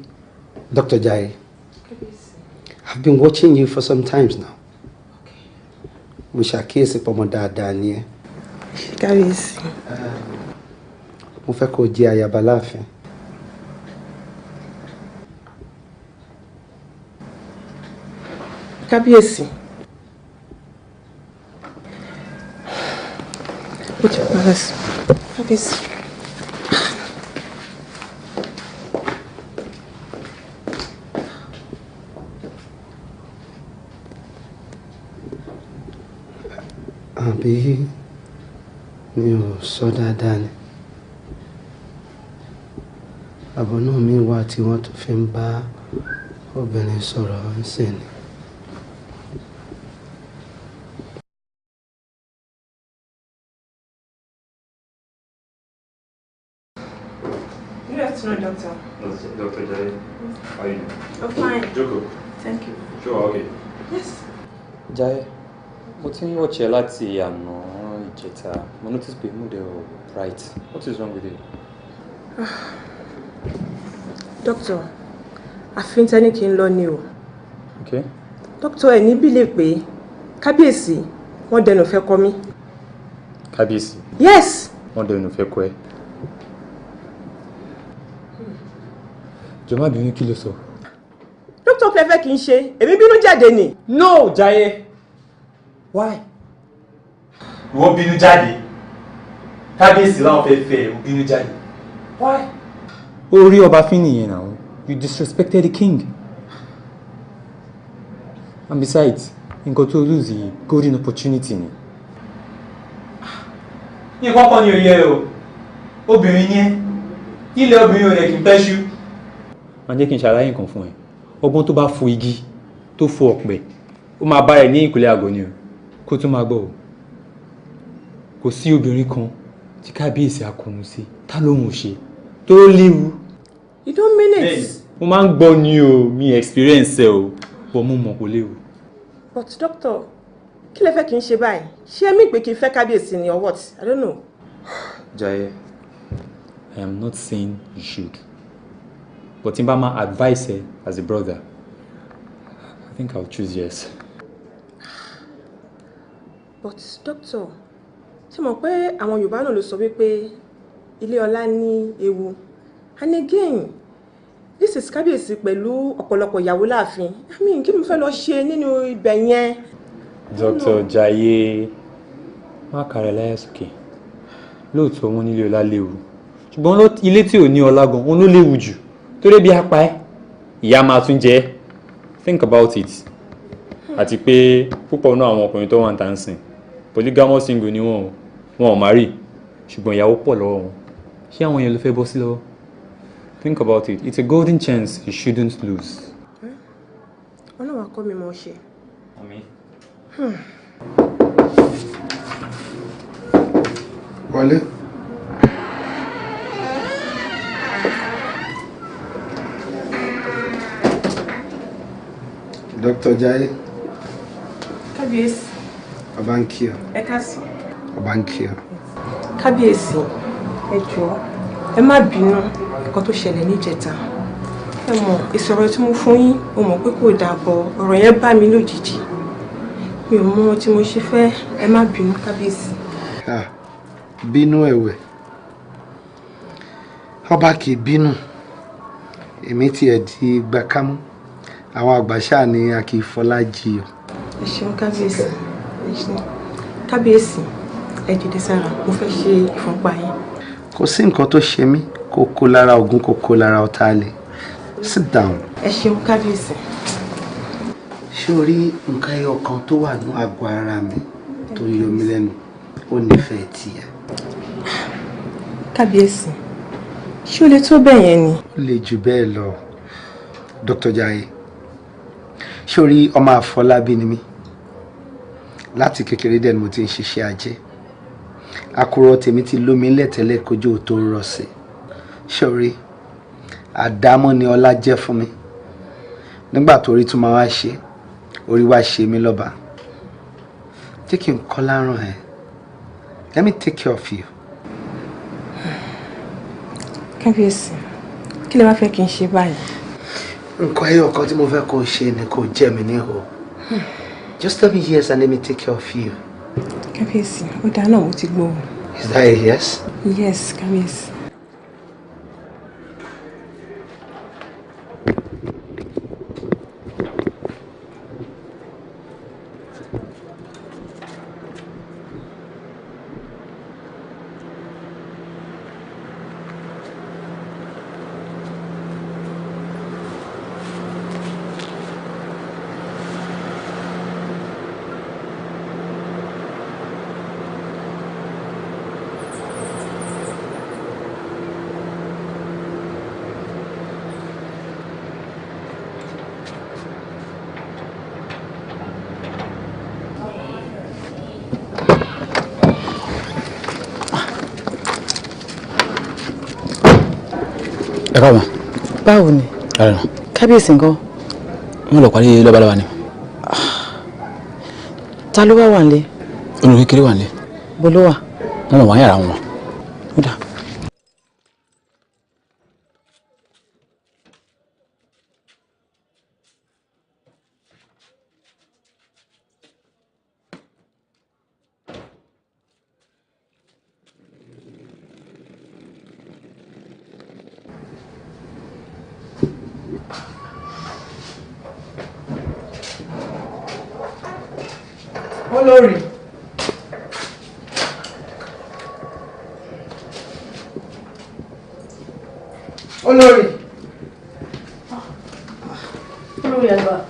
Dr. Jaiye, I've been watching you for some times now. Mo ṣàkíyèsí pé ọmọ dáadáa ni ẹ́. Kábíyèsí. Mo fẹ́ kó jẹ́ ayaba láàfin. Kábíyèsí. Ó ti parẹ́ sí. Kábíyèsí. Àbí mi ò sọ dáadáa ni. Àbọ̀nú mi wà tí wọ́n tún fi ń bá obìnrin sọ̀rọ̀ ń sìn ni. Good afternoon, Doctor. Dr. Jaiye, how are you? I'm fine. Joko. Thank you. Sure, okay. Yes. Jaiye, mo ti ń watch ẹ láti àná ìjẹta. Mo notice pé mood ẹ ò bright. What is wrong with you? Doctor, àfin tẹ́ni kí n lọ ni o. Okay. Doctor, ẹ̀ níbí lè pé kábíyèsí wọ́n dẹnu fẹ́ kọ́ mi. Kábíyèsí. Yes. Wọ́n dẹnu fẹ́ kọ́ ẹ. Jọ̀ọ́ má bínú kí ló sọ. Doctor, kí lẹ fẹ́ kí n ṣe? Èmi bínú jáde ni. No, Jaiye. Why? Ìwọ bínú jáde. Kábíyèsí láwọn fẹ́ fẹ́ ẹ̀ bínú jáde. Why? Orí ọba fín nìyẹn náà. You disrespected the king. And besides, nǹkan tó lose yìí golden opportunity ni. Ní kọ́kọ́ ni òye o. Obìnrin yẹn. Ilé obìnrin ò yẹ kí n pẹ́ ṣú. Má jẹ́ kí n ṣàlàyé nǹkan fún ẹ. Ọgbọ́n tó bá fo igi, tó fo ọ̀pẹ, ó máa bá ẹ ní ìkúlẹ̀ àgọ́ ni o. Kó tún máa gbọ́ o. Kò sí obìnrin kan tí kábíyèsí akọ̀run sí tá ló mú ṣe tó léwu. You don't mean it. Mo máa ń gbọ́ ni o, mi experience ẹ o, but mo mọ̀ kò léwu. But doctor, kí lẹ fẹ́ kí n ṣe báyìí? Ṣé mi pé kí n fẹ́ kábíyèsí ni or what? I don't know. Jaiye, I am not saying you should. But tí n bá máa advise ẹ as a brother, I think I'll choose yes. But doctor, ṣé mọ̀ pé àwọn Yorùbá náà ló sọ wípé ilé ọlá ní ewu. And again, this is kábíyèsí pẹ̀lú ọ̀pọ̀lọpọ̀ ìyàwó láàfin. I mean, kí ni mo fẹ́ lọ ṣe nínú ibẹ̀ yẹn? Dr. Jaiye, má kàrẹ̀ láyà sókè. Lóòótọ́ wọn nílé ọlá léwu. Ṣùgbọ́n ilé tí ò ní ọlá gan, wọn ló léwu jù. Torí bí apá ẹ, ìyá máa tún jẹ. Think about it. Àti pé púpọ̀ náà àwọn ọkùnrin tó wà ń tà ń sìn. Polygamous single ni wọn ò marry. Ṣùgbọ́n ìyàwó pọ̀ lọ́wọ́ wọn. Ṣé àwọn yẹn ló fẹ́ bọ́ sí lọ́wọ́? Think about it. It's a golden chance you shouldn't lose. Ọlọ́run akọ́ mi mọ̀ ṣe. Àmín. Wọlé. Dr. Jaiye. Kábíyèsí. Ọba ń kí ọ. Ẹ káàsán. Ọba ń kí ọ. Kábíyèsí, ẹ jọ̀ọ́, ẹ má bínú nǹkan tó ṣẹlẹ̀ níjẹta. Ẹ mọ̀, ìsọ̀rọ̀ tí mo fún yín, mo mọ̀ pé kò dáa bọ̀, ọ̀rọ̀ yẹn bá mi lójijì. Mi ò mọ tí mo ṣe fẹ́, ẹ má bínú kábíyèsí. Bínú ẹ̀wẹ̀. Ọba kì í bínú. Èmi tiẹ̀ di gbàkámú. Àwọn àgbà ṣáà ni a kì í fọlá jiyọ̀. Ẹ ṣeun kábíyèsí. Ẹ ṣeun. Kábíyèsí, ẹ dìde sára, mo fẹ́ ṣe ìfúnpá yín. Kò sí nǹkan tó ṣe mí, kó kó lára ogun, kó kó lára ọ̀tá alẹ̀. Sit down. Ẹ ṣeun kábíyèsí. Ṣé o rí nǹkan ẹyọ kan tó wà ní àgọ́ ara mi tó yọ mí lẹ́nu? Ó nífẹ̀ẹ́ tiẹ̀. Kábíyèsí, ṣé o lè tó bẹ́ẹ̀ yẹn ni? Ó lè jù bẹ́ẹ̀ lọ. Dr. Jaiye, ṣé o rí ọmọ Àfọlábí ni mí? láti kékeré dẹ̀ ni mo ti ń ṣiṣẹ́ ajé àkùrọ̀ tèmi ti lómi lẹ́tẹ̀lẹ́ kójú tó rọ̀ sí sórí àdámọ́ ni ọlá jẹ́ fún mi nígbà tó rí tún máa wá ṣe orí wá ṣe mí lọ́ba jẹ́ kí n kọ́ lárùn ẹ̀ let me take care of you. kábíyèsí kí lè wá fẹ́ kí n ṣe báyìí. nǹkan ẹyọ kan tí mo fẹ́ kó ṣe ni kó jẹ́ mi níhò just tell me yes and let me take care of you. kábíyèsí ó dáa náà mo ti gbọ́. Is that a yes? Yes, kábíyèsí. ẹ káàbọ̀. báwo ni. kábíyèsí nǹkan. wọ́n lọ parí lọ́balọ́ba ni. ta ló wá wà nílé. olùkọ́ kékeré wà nílé. bó ló wà. wọ́n wà yàrá wọn. ó dà. Olórí. Olórí. Olórí àgbà.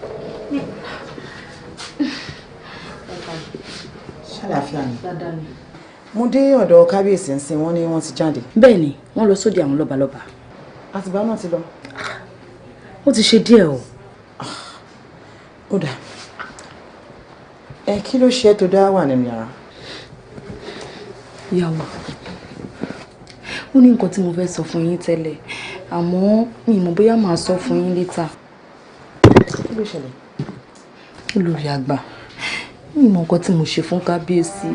ṣàlàáfíà ni. Dáadáa ni. mo dé ọ̀dọ̀ kábíyèsí ń sin wọ́n ní wọ́n ti jáde. Bẹ́ẹ̀ ni, wọ́n lọ sóde àwọn lọ́balọ́ba. àtìgbà náà ti lọ. Ó ti ṣe díẹ̀ o. ó dà. Kí ló ṣe tó dá wà nínú yàrá? Ìyàwó, ó ní nǹkan tí mo fẹ́ sọ fún yín tẹ́lẹ̀, àmọ́ mi ì mọ̀ bóyá màá sọ fún yín létà. Kí ló ṣẹlẹ̀? Olórí àgbà, mi ì mọ̀ nǹkan tí mo ṣe fún kábíyèsí.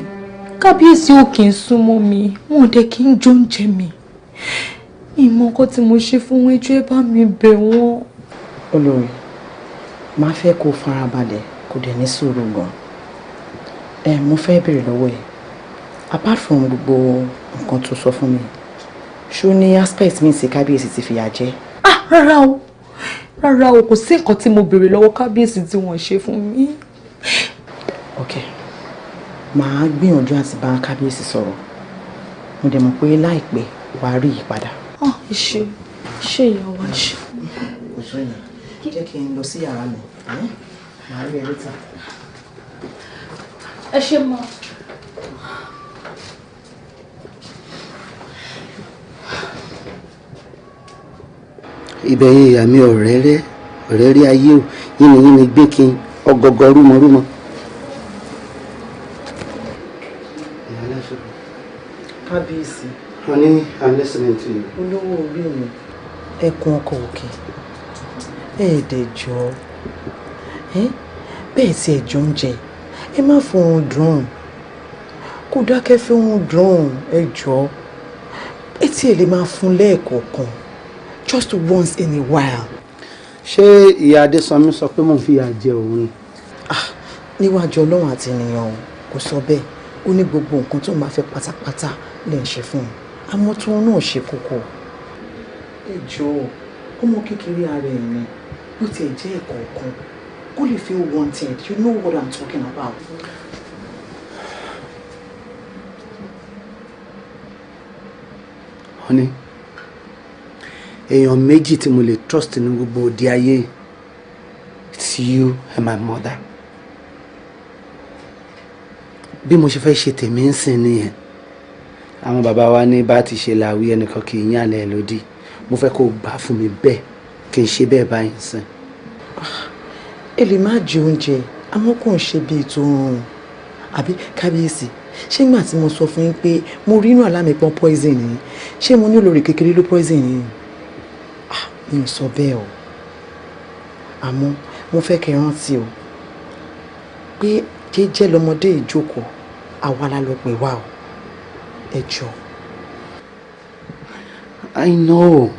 Kábíyèsí ò kì í súnmọ́ mi, wọn ò dẹ̀ kí ń jóúnjẹ mi. Mi ì mọ̀ nǹkan tí mo ṣe fún wọn, ẹ jọ̀ọ́ ẹ bá mi bẹ̀ wọ́n. Olórí, máa fẹ́ kó farabalẹ̀ kó dẹ̀ ní sùúrù gan. Mo fẹ́ bèrè lọ́wọ́ ẹ̀, apart from gbogbo nǹkan tó sọ fún mi, ṣó ní aspect mi sí kábíyèsí ti fìyà jẹ? Rárá o, kò sí nǹkan tí mo bèrè lọ́wọ́ kábíyèsí tí wọ́n ṣe fún mi. Ok, màá gbìyànjú àti bá kábíyèsí sọ̀rọ̀, mo dẹ̀ mọ̀ pé láìpẹ́ wàá rí ìyípadà. Ṣé ìyàwó ṣe. kò sọ yẹn, jẹ́ kí n lọ sí yàrá mi, màá rí ẹ létà. Ẹ ṣe mọ́. Ibẹ̀ ìyá mi ọ̀rẹ́ rí ayé o yínníyínní gbé kí n ọgọgọ rúmọrúmọ. kábíyèsí. Honey, I'm listening to you. olówó orí mi ẹkùn ọkọ òkè ẹ̀ẹ́dẹ̀jọ́ bẹ́ẹ̀ tí ẹ̀jọ́ ń jẹ ẹ má fohùn dùn kó dákẹ́ fohùn dùn ẹjọ́ ẹ tí ẹ lè máa fún lẹ́ẹ̀kọ̀ọ̀kan just once in a while. ṣé ìyá Adésànmí sọ pé mò ń fìyà jẹ òun ni. níwájú ọlọ́run àti ènìyàn kò sọ bẹ́ẹ̀ ó ní gbogbo nǹkan tó máa fẹ́ pátápátá lè ń ṣe fún un àmọ́ tí wọn náà ṣe kókó. ẹjọ́ ọmọ kékeré ara ẹ̀ ni bó tiẹ̀ jẹ́ ẹ̀kọ̀ọ̀kan kó lè feel wanted. You know what I'm talking about. Honey, èèyàn méjì tí mo lè trust ní gbogbo òde ayé, it's you and my mother. Bí mo ṣe fẹ́ ṣe tèmi ń sìn nìyẹn. Àwọn bàbá wa ní bá ti ṣe làwí ẹnìkan kì í yàn lẹ́ lódì. Mo fẹ́ kó gbà fún mi bẹ́ẹ̀ kí n ṣe bẹ́ẹ̀ báyìí sìn. ẹ lè má jẹ oúnjẹ àmọ́ kò ń ṣe bíi tó rùn àbí kábíyèsí ṣé nígbà tí mo sọ fún yín pé mo rí inú àlá mi pọ́n poison yìí ṣé mo ní olórí kékeré ló poison yìí mi ò sọ bẹ́ẹ̀ o àmọ́ mo fẹ́ kẹ́ rántí o pé jẹ́jẹ́ lọmọdé ìjókòó àwa la lọ pè wá o ẹ jọ̀ọ́. I know.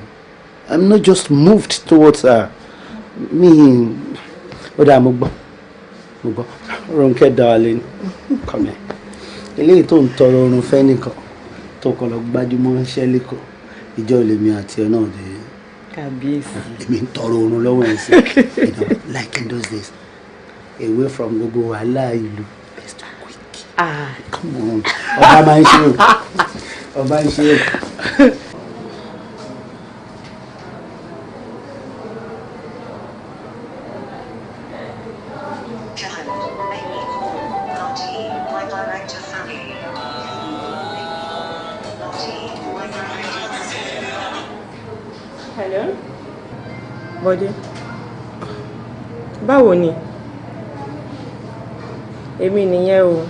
I'm not just moved towards her. Me, Oda Mugbo. Ronke darling. Come here. Eléyìí tó ń tọrọ orun fẹ́ nìkan tó kọ lọ gbájúmọ́ ṣẹ́ lẹ́kọ̀ọ́ ìjọ lèmi àti ẹ náà dé. Kábíyèsí. Èmi ń tọrọ orun lọ́wọ́ ẹ̀ sí. Like in those days. Away from gbogbo wàhálà ìlú. Let's do quick. Come on. Ọba máa ń ṣe o. Ọba ń ṣe o. Hello? Bọ́dé. Báwo ni? Èmi nìyẹn o.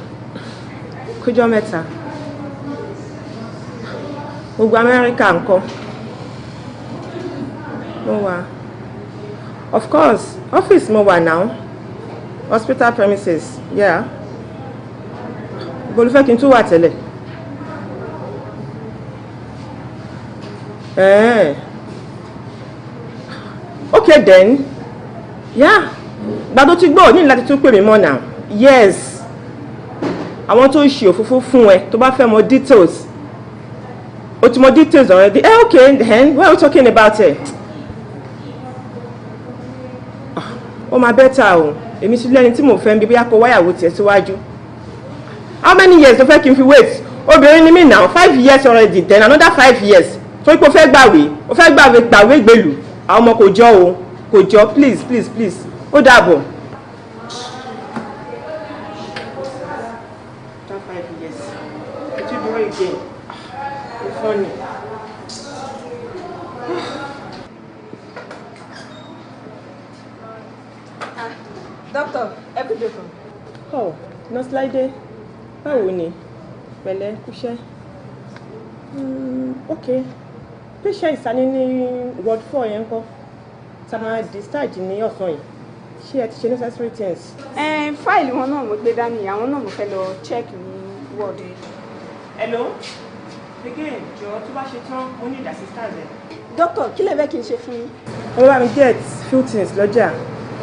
Kújọ́ mẹ́ta. Gbogbo Amẹ́ríkà ńkọ́? Mo wà. Of course, office mo wà now. Hospital premises, yeah. Bolu fẹ́ kí n tún wà tẹ́lẹ̀. Okay then. Yeah. Gbàdó ti gbọ́ ní láti tún pè mí mọ́ now. Yes. Àwọn tó ń ṣe òfófó fún ẹ tó bá fẹ́ mọ̀ details. O ti mọ̀ details already. Okay then. What are we talking about it? Ó máa better o. Èmi sì lẹ́ni tí mo fẹ́ ń bí bóyá kó wáyàwó tiẹ̀ síwájú. How many years ló fẹ́ kí n fi wait? Obìnrin ni mí now. 5 years already. Then another 5 years. So ipò fẹ́ gbàwé. O fẹ́ gbàwé gbèlú. Àwọn ọmọ kò jọ o. Kò jọ please please please. Ó dàbọ̀. After 5 years. It will do it again. It's funny. Doctor, ẹ kú jókòó. Oh, Nurse Láìdé. Báwo ni? Pẹ̀lẹ́, kúṣẹ́. Okay. Patient ìsàní ní ward 4 yẹn ńkọ́. Tá máa discharge ní ọ̀sán yìí. Ṣé ẹ ti ṣe necessary things? Fáìlì wọn náà mo gbé dání, àwọn náà mo fẹ́ lọ check ní ward. Hello? Again, jọ̀ọ́ tó bá ṣe tán, mo need assistance ẹ. Doctor, kí lẹ fẹ́ kí n ṣe fún yín? Ó bá mi get few things lọ́jà.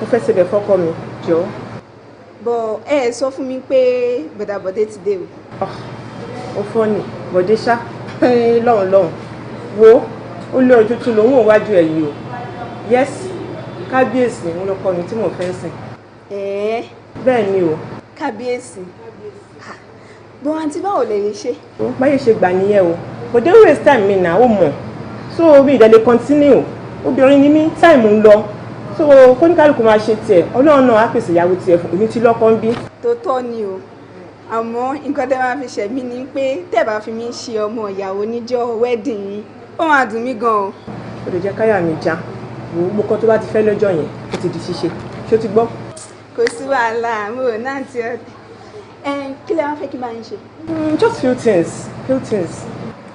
Mo fẹ́ ṣe bẹ̀ fọ́kọ mi, jọ̀ọ́. Bọ̀ ẹ sọ fún mi pé Bọ̀dé ti dé o. Ó fọ́ ni, Bọ̀dé ṣá. Lọ́hùn. Wo, ó lé ojú tún lòun ò wájú ẹ̀ yìí o. Yes, kábíyèsí ń lọ́kọ mi tí mo fẹ́ sìn. Bẹ́ẹ̀ ni o. Kábíyèsí. Bọ̀ àǹtí báwo lè yẹ ṣe? Báyé ṣe gbà nìyẹn o. Bọ̀dé waste time mi náà ó mọ̀. So mi ìdẹ́lẹ̀ continue. Obìnrin ni mí, time ń lọ. So kóníkálùkù máa ṣe tiẹ̀. Ọlọ́run náà á pèsè ìyàwó tiẹ̀ fún èmi tí lọ́kọ ń bí. Tó tọ́ ni o. Àmọ́ nǹkan tẹ́ máa fi ṣẹ̀ mí ni pé tẹ́ bá fi mí ṣe ọmọ ìyàwó níjọ́ wedding yìí ó máa dùn mí gan-an. Ó lè jẹ́ káyà mi já. Gbogbo kan tó bá ti fẹ́ lọ́jọ́ yẹn ó ti di ṣíṣe. Ṣé o ti gbọ́? Kò sí wàhálà, mo ò náà ti ọ̀tẹ̀. Kí lẹ wá fẹ́ kí n bá yín ṣe? Just few things.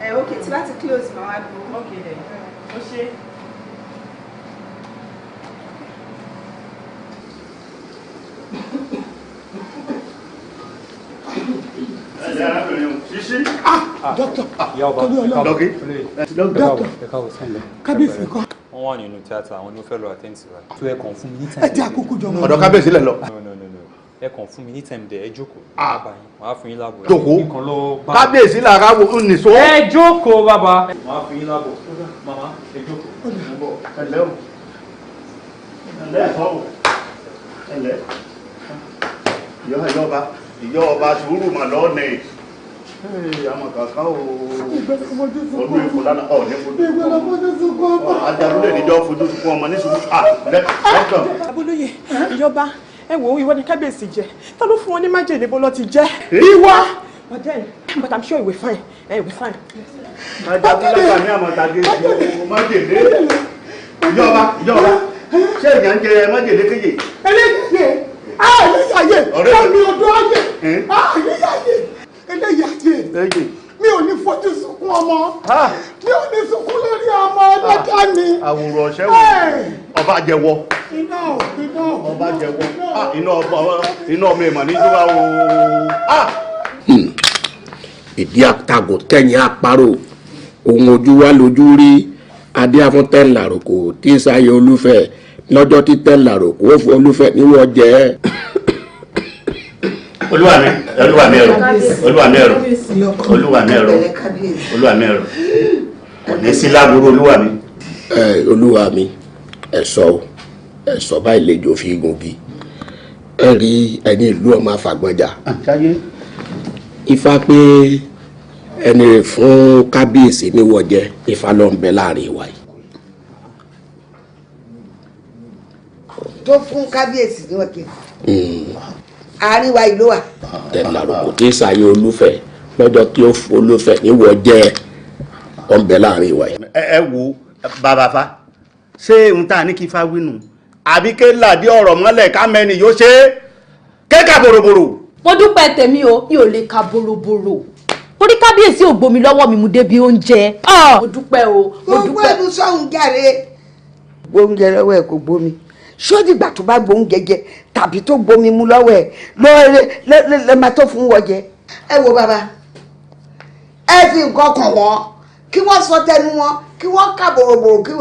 Okay, tí bá ti close màá wá gbọ́. Okay then. Ó ṣe. Kábíyèsí kọ́. Wọ́n wà nínú tíátà, àwọn ni ó fẹ́ lọ àtẹ́ǹtì wa. Tó ẹ kàn fún mi ní time. Ẹ jẹ́ àkókò jọ mọ́. Ọ̀dọ̀ kábíyèsí lẹ̀ lọ. No. Ẹ kàn fún mi ní time dẹ̀ ẹ jókòó. Màá fún yín láàbò. Jókòó. Kábíyèsí làrá wo nìṣó. Ẹ jókòó bàbá. Màá fún yín láàbò. Màmá ẹ jókòó. Ẹ̀lẹ́ o. Ẹ̀lẹ́ ẹ̀fọ́ o. Ẹ̀lẹ́. Ìyá ọba sùúrù mà lọ́ọ̀nì. Àmọ̀ kankan o. Ọdún èkó lánàá ọ̀ ní fojú. Adarúlẹ̀ níjọ́ fojú fún ọmọ ní sùúrù. Lẹ́kàn. Abolóye, ìjọba, ẹ wò ìwọ ni kábíyèsí jẹ. Ta ló fún wọn ní májèlé bó lọ ti jẹ? Ìwọ. But I'm sure it will be fine. It will be fine. Ajagunlẹ́gbà ní àmọ̀tàgé májèlé. Ìjọba. Ṣé ìyà ń jẹ májèlé kéye? Ẹlẹ́yẹ. ayé omi odò ayé ayé eléyàyé mi ò ní fojú sunkún ọmọ mi ò ní sunkún lórí ọmọ ẹlẹ́dàá mi. àwòrán ọ̀ṣẹ́ wò ọba jẹ́wọ́ ọba jẹ́wọ́ iná ọmọ ìmọ̀ níjọba o. ìdí àtàgùn tẹ̀yìn àparò ohun ojú wa lójú rí adé afúntẹ́ ńláròkò tí ń sáyé olúfẹ́ lọ́jọ́ títẹ́ ńláròkò ó fún olúfẹ́ níwọ̀n jẹ́. olúwa mi ẹ̀rọ kò ní sí lágbóró olúwa mi ẹ̀sọ́ báyìí lẹ́jọ́ fi gungi ẹ rí ẹni ìlú ọmọ afàgbọ́njà ifá pé ẹni rẹ̀ fún kábíyèsí níwọ̀jẹ́ ifá ló ń bẹ láàrin wa yìí. tó fún kábíyèsí níwọ̀jẹ́ àárín wa ìlú wa. tẹ̀láròkò tí sàyè olúfẹ́ lọ́jọ́ tí ó fún olúfẹ́ níwọ̀jẹ́ ó ń bẹ láàrin wa yìí. ẹ wo bàbá fa ṣé n ta ní kí fa wínú àbí ké làdí ọ̀rọ̀ mọ́lẹ̀ ká mẹ́ni yóò ṣe é kéka bòròbòrò. mo dúpẹ́ tèmi o mi ò lè ka bòròbòrò torí kábíyèsí ò gbomi lọ́wọ́ mi mú débi oúnjẹ. mo dúpẹ́ o mo dúpẹ́. gbogbo ẹnu sọ̀hún jàre. gbóúnjẹ lọ́wọ́ ẹ̀ kò gbómi ṣó dìgbà tó bá gbóúnjẹ jẹ tàbí tó gbómi mú lọ́wọ́ ẹ̀ lọ́ọ́ máa tó fún wọ́n jẹ. ẹ wo bàbá ẹ fi nǹkan kàn wọ́n kí wọ́n sọ tẹnu wọn kí wọ́n ká bòròbòrò kí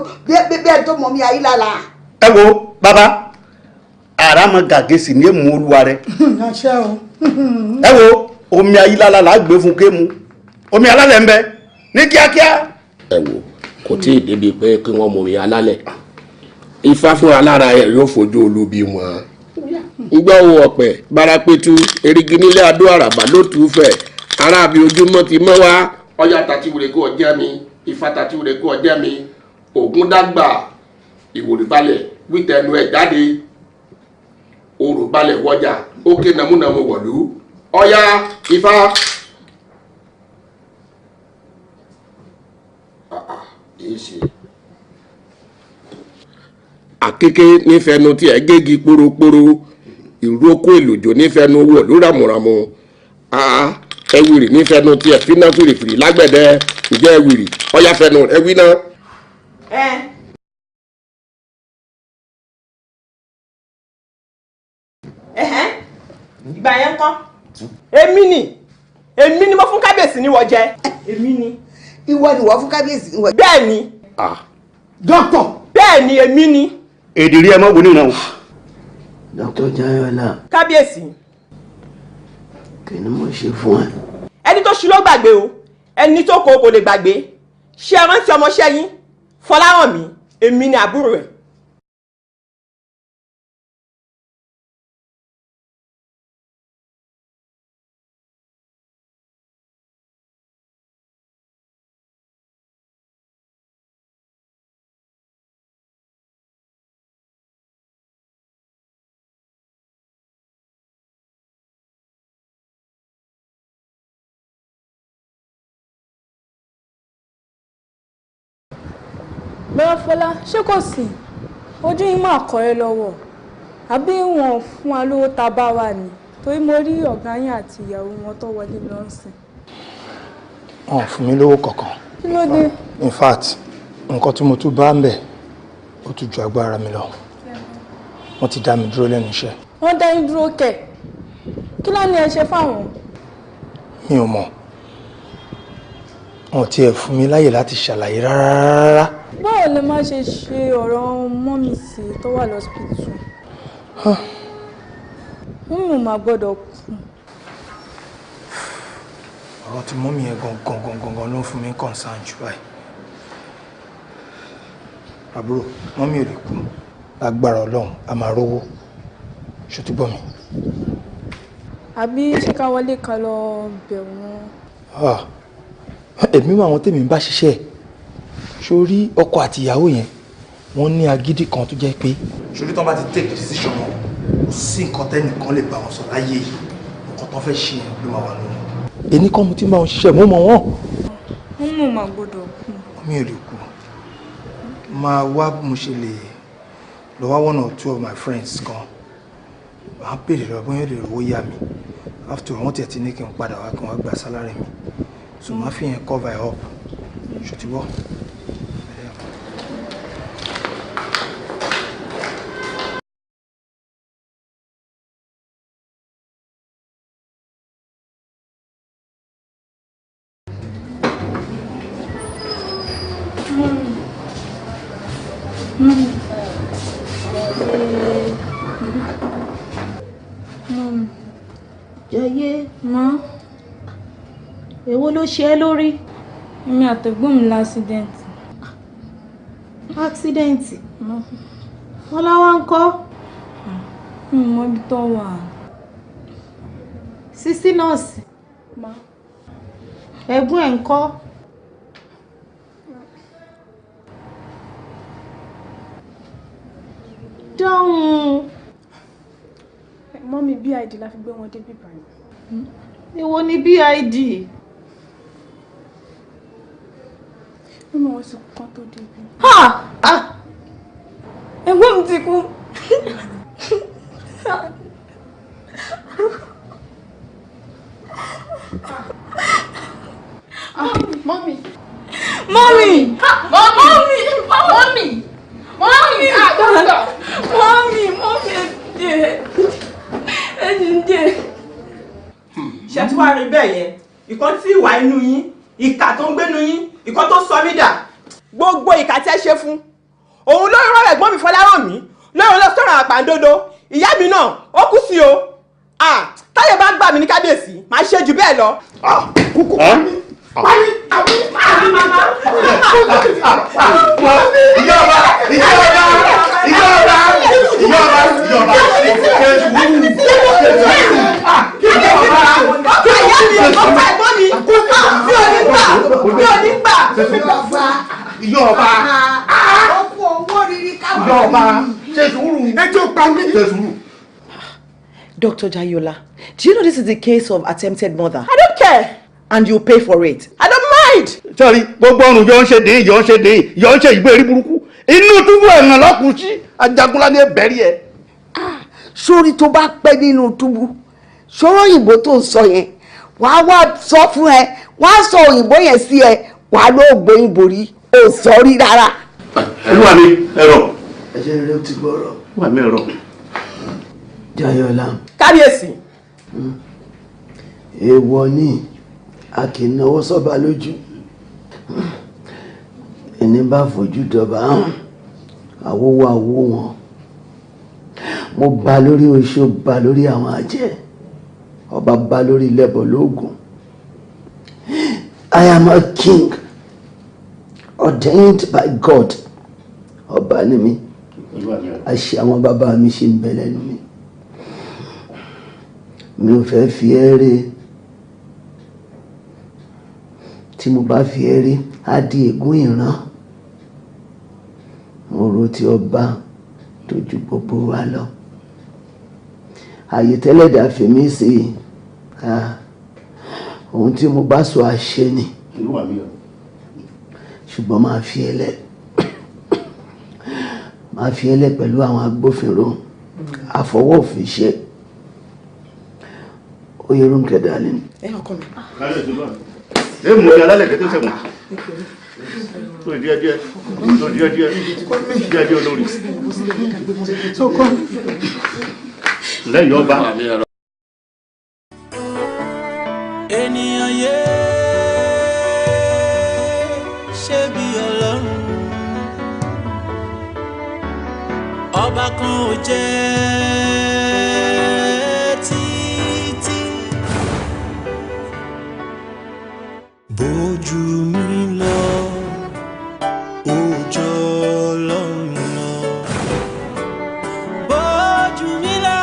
bẹ́ẹ̀ tó mọ̀ mí ayé lára. ẹ wo bàbá àràmọ gàgésì ní èmú olúwa rẹ. ẹ wo omi ayílálà là á gbé fún kému omi alálẹ̀ ń bẹ ní kíákíá. ẹ wo kò tí ì débi pé kí wọ́n mọ omi alálẹ̀ ifá fún alára ẹ̀ yóò fojú olubi wọn. ngbọ́ wo ọ̀pẹ bárápẹ́tù erigi nílé adó àràbà ló tù ú fẹ̀ aráàbí ojúmọ́ ti mọ́ wá ọjà tàti wùrẹ́ kó ọjẹ́ mi ifá tàti wùrẹ́ kó ọjẹ́ mi ògún dàgbà ìwòrìbalẹ̀ wítẹnu ẹ̀ jáde òrùbalẹ̀ wọjà ó ké nàmúnàmú wọ̀lú ọ̀yá ifá. àkéké nífẹ̀ẹ́nu tí ẹ gégi kpórókpóró ìrókò èlòjò nífẹ̀ẹ́nu wọ̀ lóràmùràmù ẹwìrì nífẹ̀ẹ́nu tí ẹ fínà fìrìfìrì lágbẹ̀dẹ ǹjẹ́ ẹwìrì ọ̀yá fẹ̀nu ẹwì náà. ìgbà yẹn kọ́ èmi ni mo fún kábíyèsí níwọ̀ jẹ èmi ni. ìwọ ni wọ́n fún kábíyèsí níwọ̀ jẹ. bẹ́ẹ̀ ni. dókítà. bẹ́ẹ̀ ni èmi ni. èdìrí ẹ mọ́ wò nínú. Dr. Jayọ̀lá. kábíyèsí. kí ni mo ṣe fún ẹ. ẹni tó ṣu ló gbàgbé o ẹni tó kó kò lè gbàgbé ṣé ẹ rántí ọmọọṣẹ́ yín Fọlárànmí èmi ni àbúrò ẹ̀. bẹ́ẹ̀ Fọlá ṣé kò sí ojú yín máa kọ́ ẹ lọ́wọ́ àbí wọn fún wa lówó tá a bá wà ní torí mo rí ọ̀gá yín àti ìyàwó wọn tó wọlé lọ́sìn. wọn ò fún mi lówó kankan. kí ló dé. in fact nǹkan tí mo tún bá ń bẹ̀ ó tún ju agbára mi lọ wọ́n ti dá mi dúró lẹ́nu iṣẹ́. wọ́n dá yín dúró kẹ̀ kí lá ní ẹ ṣe fáwọn. mi ò mọ̀ wọn ò tiẹ̀ fún mi láyè láti ṣàlàyé rárá. báwo lè má ṣe ṣe ọ̀rọ̀ mọ́mì sí tó wà lọ́sibítù. mọ́mì ò máa gbọ́dọ̀ kú. ọ̀rọ̀ tí mọ́mì yẹn gangan ló ń fún mi concern jù báyìí. àbúrò mọ́mì ò lè kú lágbára ọlọ́run a máa rówó ṣòtúbọ̀ mi. àbí ṣé ká wọlé ká lọ bẹ̀ wọ́n. èmi wà àwọn tèmi ń bá ṣiṣẹ́ sórí ọkọ àti ìyàwó yẹn wọ́n ní agídí kan tó jẹ́ pé sórí tán bá ti take decision wọn kò sí nǹkan tẹ́nìkan lè bá wọn sọ láyé yìí nǹkan tán fẹ́ ṣe yẹn ló máa wà lónìí. èmi kan mo ti bá wọn ṣiṣẹ́ mo mọ̀ wọ́n. wọ́n mọ̀ máa gbọ́dọ̀ kú. mi ò lè kú máa wá mo ṣe lè lọ wá one or two of my friends kan màá béèrè lọ bóyá lè rówó yá mi after all wọ́n tiẹ̀ ti ní kí n padà wá kí wọ́n gba sálárì mi so màá fi yẹn cover ẹ̀ up ṣòtìbọ́. Jayé, ma. Èwo ló ṣe ẹ́ lórí? Èmi àtẹ̀gbọ́n mi lásídẹ̀ǹtì. Ásídẹ̀ǹtì? Wọ́n láwa ń kọ́? Mi ò mọ ibi tó wà. Sísí nọ́ọ̀sì? Ẹ̀gbọ́n ẹ̀ ń kọ́? Dáhùn. Mọ́mí BID la fi gbé wọn dé bíbá yìí. Èwo ni BID? Mọ́mí wọn sì kú kán tó débi. Ẹ̀gbọ́n mi ti kú. Mọ́mí. Mọ́mí! Mọ́mí! Mọ́mí! Mọ́mí! Dọ́kítọ̀! Mọ́mí! Mọ́mí ẹ̀dẹ̀! Ẹ̀dẹ̀! Ṣé tí wàá rí bẹ́ẹ̀ yẹn? Ìkan tí ìwà inú yín, ìkà tó ń gbénu yín, ìkan tó sọ mí dà. Gbogbo ìkà tí ẹ ṣe fún. Òun ló rọrọ̀ ẹ̀gbọ́n mi Fọlárànmí, lóòrùn lọ sọ̀rọ̀ àpàǹdodo. Ìyá mi náà, ó kú sí o. Táyé bá gbà mí ní kábíyèsí, màá ṣe jù bẹ́ẹ̀ lọ. Kúkú pa mí. Dr. Jayola, do you know this is the case of attempted murder? I don't care. And you pay for it. I don't mind. Sorry, gbogbo ọrùn yọ ń ṣe dín yọ ń ṣe dín yọ ń ṣe ìgbérí burúkú inú túbú ẹ̀ràn lọ́kùn sí Ajagunládé bẹ̀rí ẹ̀. Sórí tó bá pẹ́ nínú túbú sọ̀rọ̀ òyìnbó tó ń sọ yẹn wàá wá sọ fún ẹ wàá sọ òyìnbó yẹn sí ẹ wàá ló gbóyìnbó rí ò sọ rí rárá. Olúwa mi ẹ̀rọ. Ẹ̀jẹ̀ rẹ̀ ti gbọ́rọ̀. Olúwa mi ẹ̀rọ. Jayọ̀lá. Kábíyèsí. Èèwọ̀ ni a kì í náwó sọ́ba lójú. Ẹni bá fojú dọba hàn àwòwò àwò wọn. Mo bá lórí oṣó bá lórí àwọn àjẹ́ ọba bá lórí lẹ́bọ̀ lóògùn. I am a king ordained by God. Ọba ni mi. Àṣẹ àwọn bàbá mi ṣe ń bẹ lẹ́nu mi. Mi ò fẹ́ fi ẹ́ rè. Tí mo bá fi ẹ́ rí á di ègún ìran. Mo rò tí ọba tó ju gbogbo wa lọ. Àyè tẹ́lẹ̀dá fèmí sí ohun tí mo bá sọ àṣẹ ni. Ṣùgbọ́n máa fi ẹlẹ́ pẹ̀lú àwọn agbófinró àfọwọ́fin ṣe. Oyèrúnkẹ́ darling. Ọkọ mi. Mú ní alálẹ̀ kẹ́tẹ́ sẹ́wọ̀n tó díẹ̀díẹ̀ olórí lẹ́yìn ọba. Ènìyàn yé ṣe bí Ọlọ́run ọba kan ò jẹ́ títí bójú mi lọ òjò Ọlọ́run lọ bójú mi lọ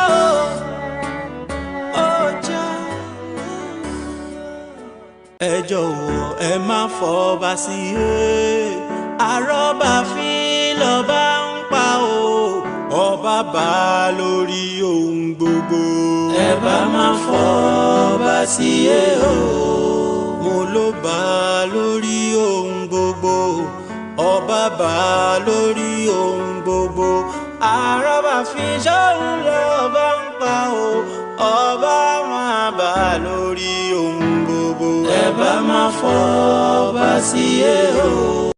òjò ẹ jọ̀wọ́ ẹ má fọba sí àrọ́bà fi lọ́ba ń pa o ọba bá lórí ohun gbogbo ẹ bá má fọba sí o mo ló bá lórí ohun gbogbo ọba bá lórí ohun gbogbo àrọ́bà fi ṣọ́run lọ́ba ń pa. pa o ọba máa bá lórí ohun gbogbo ẹ bá máa fọba sí e o.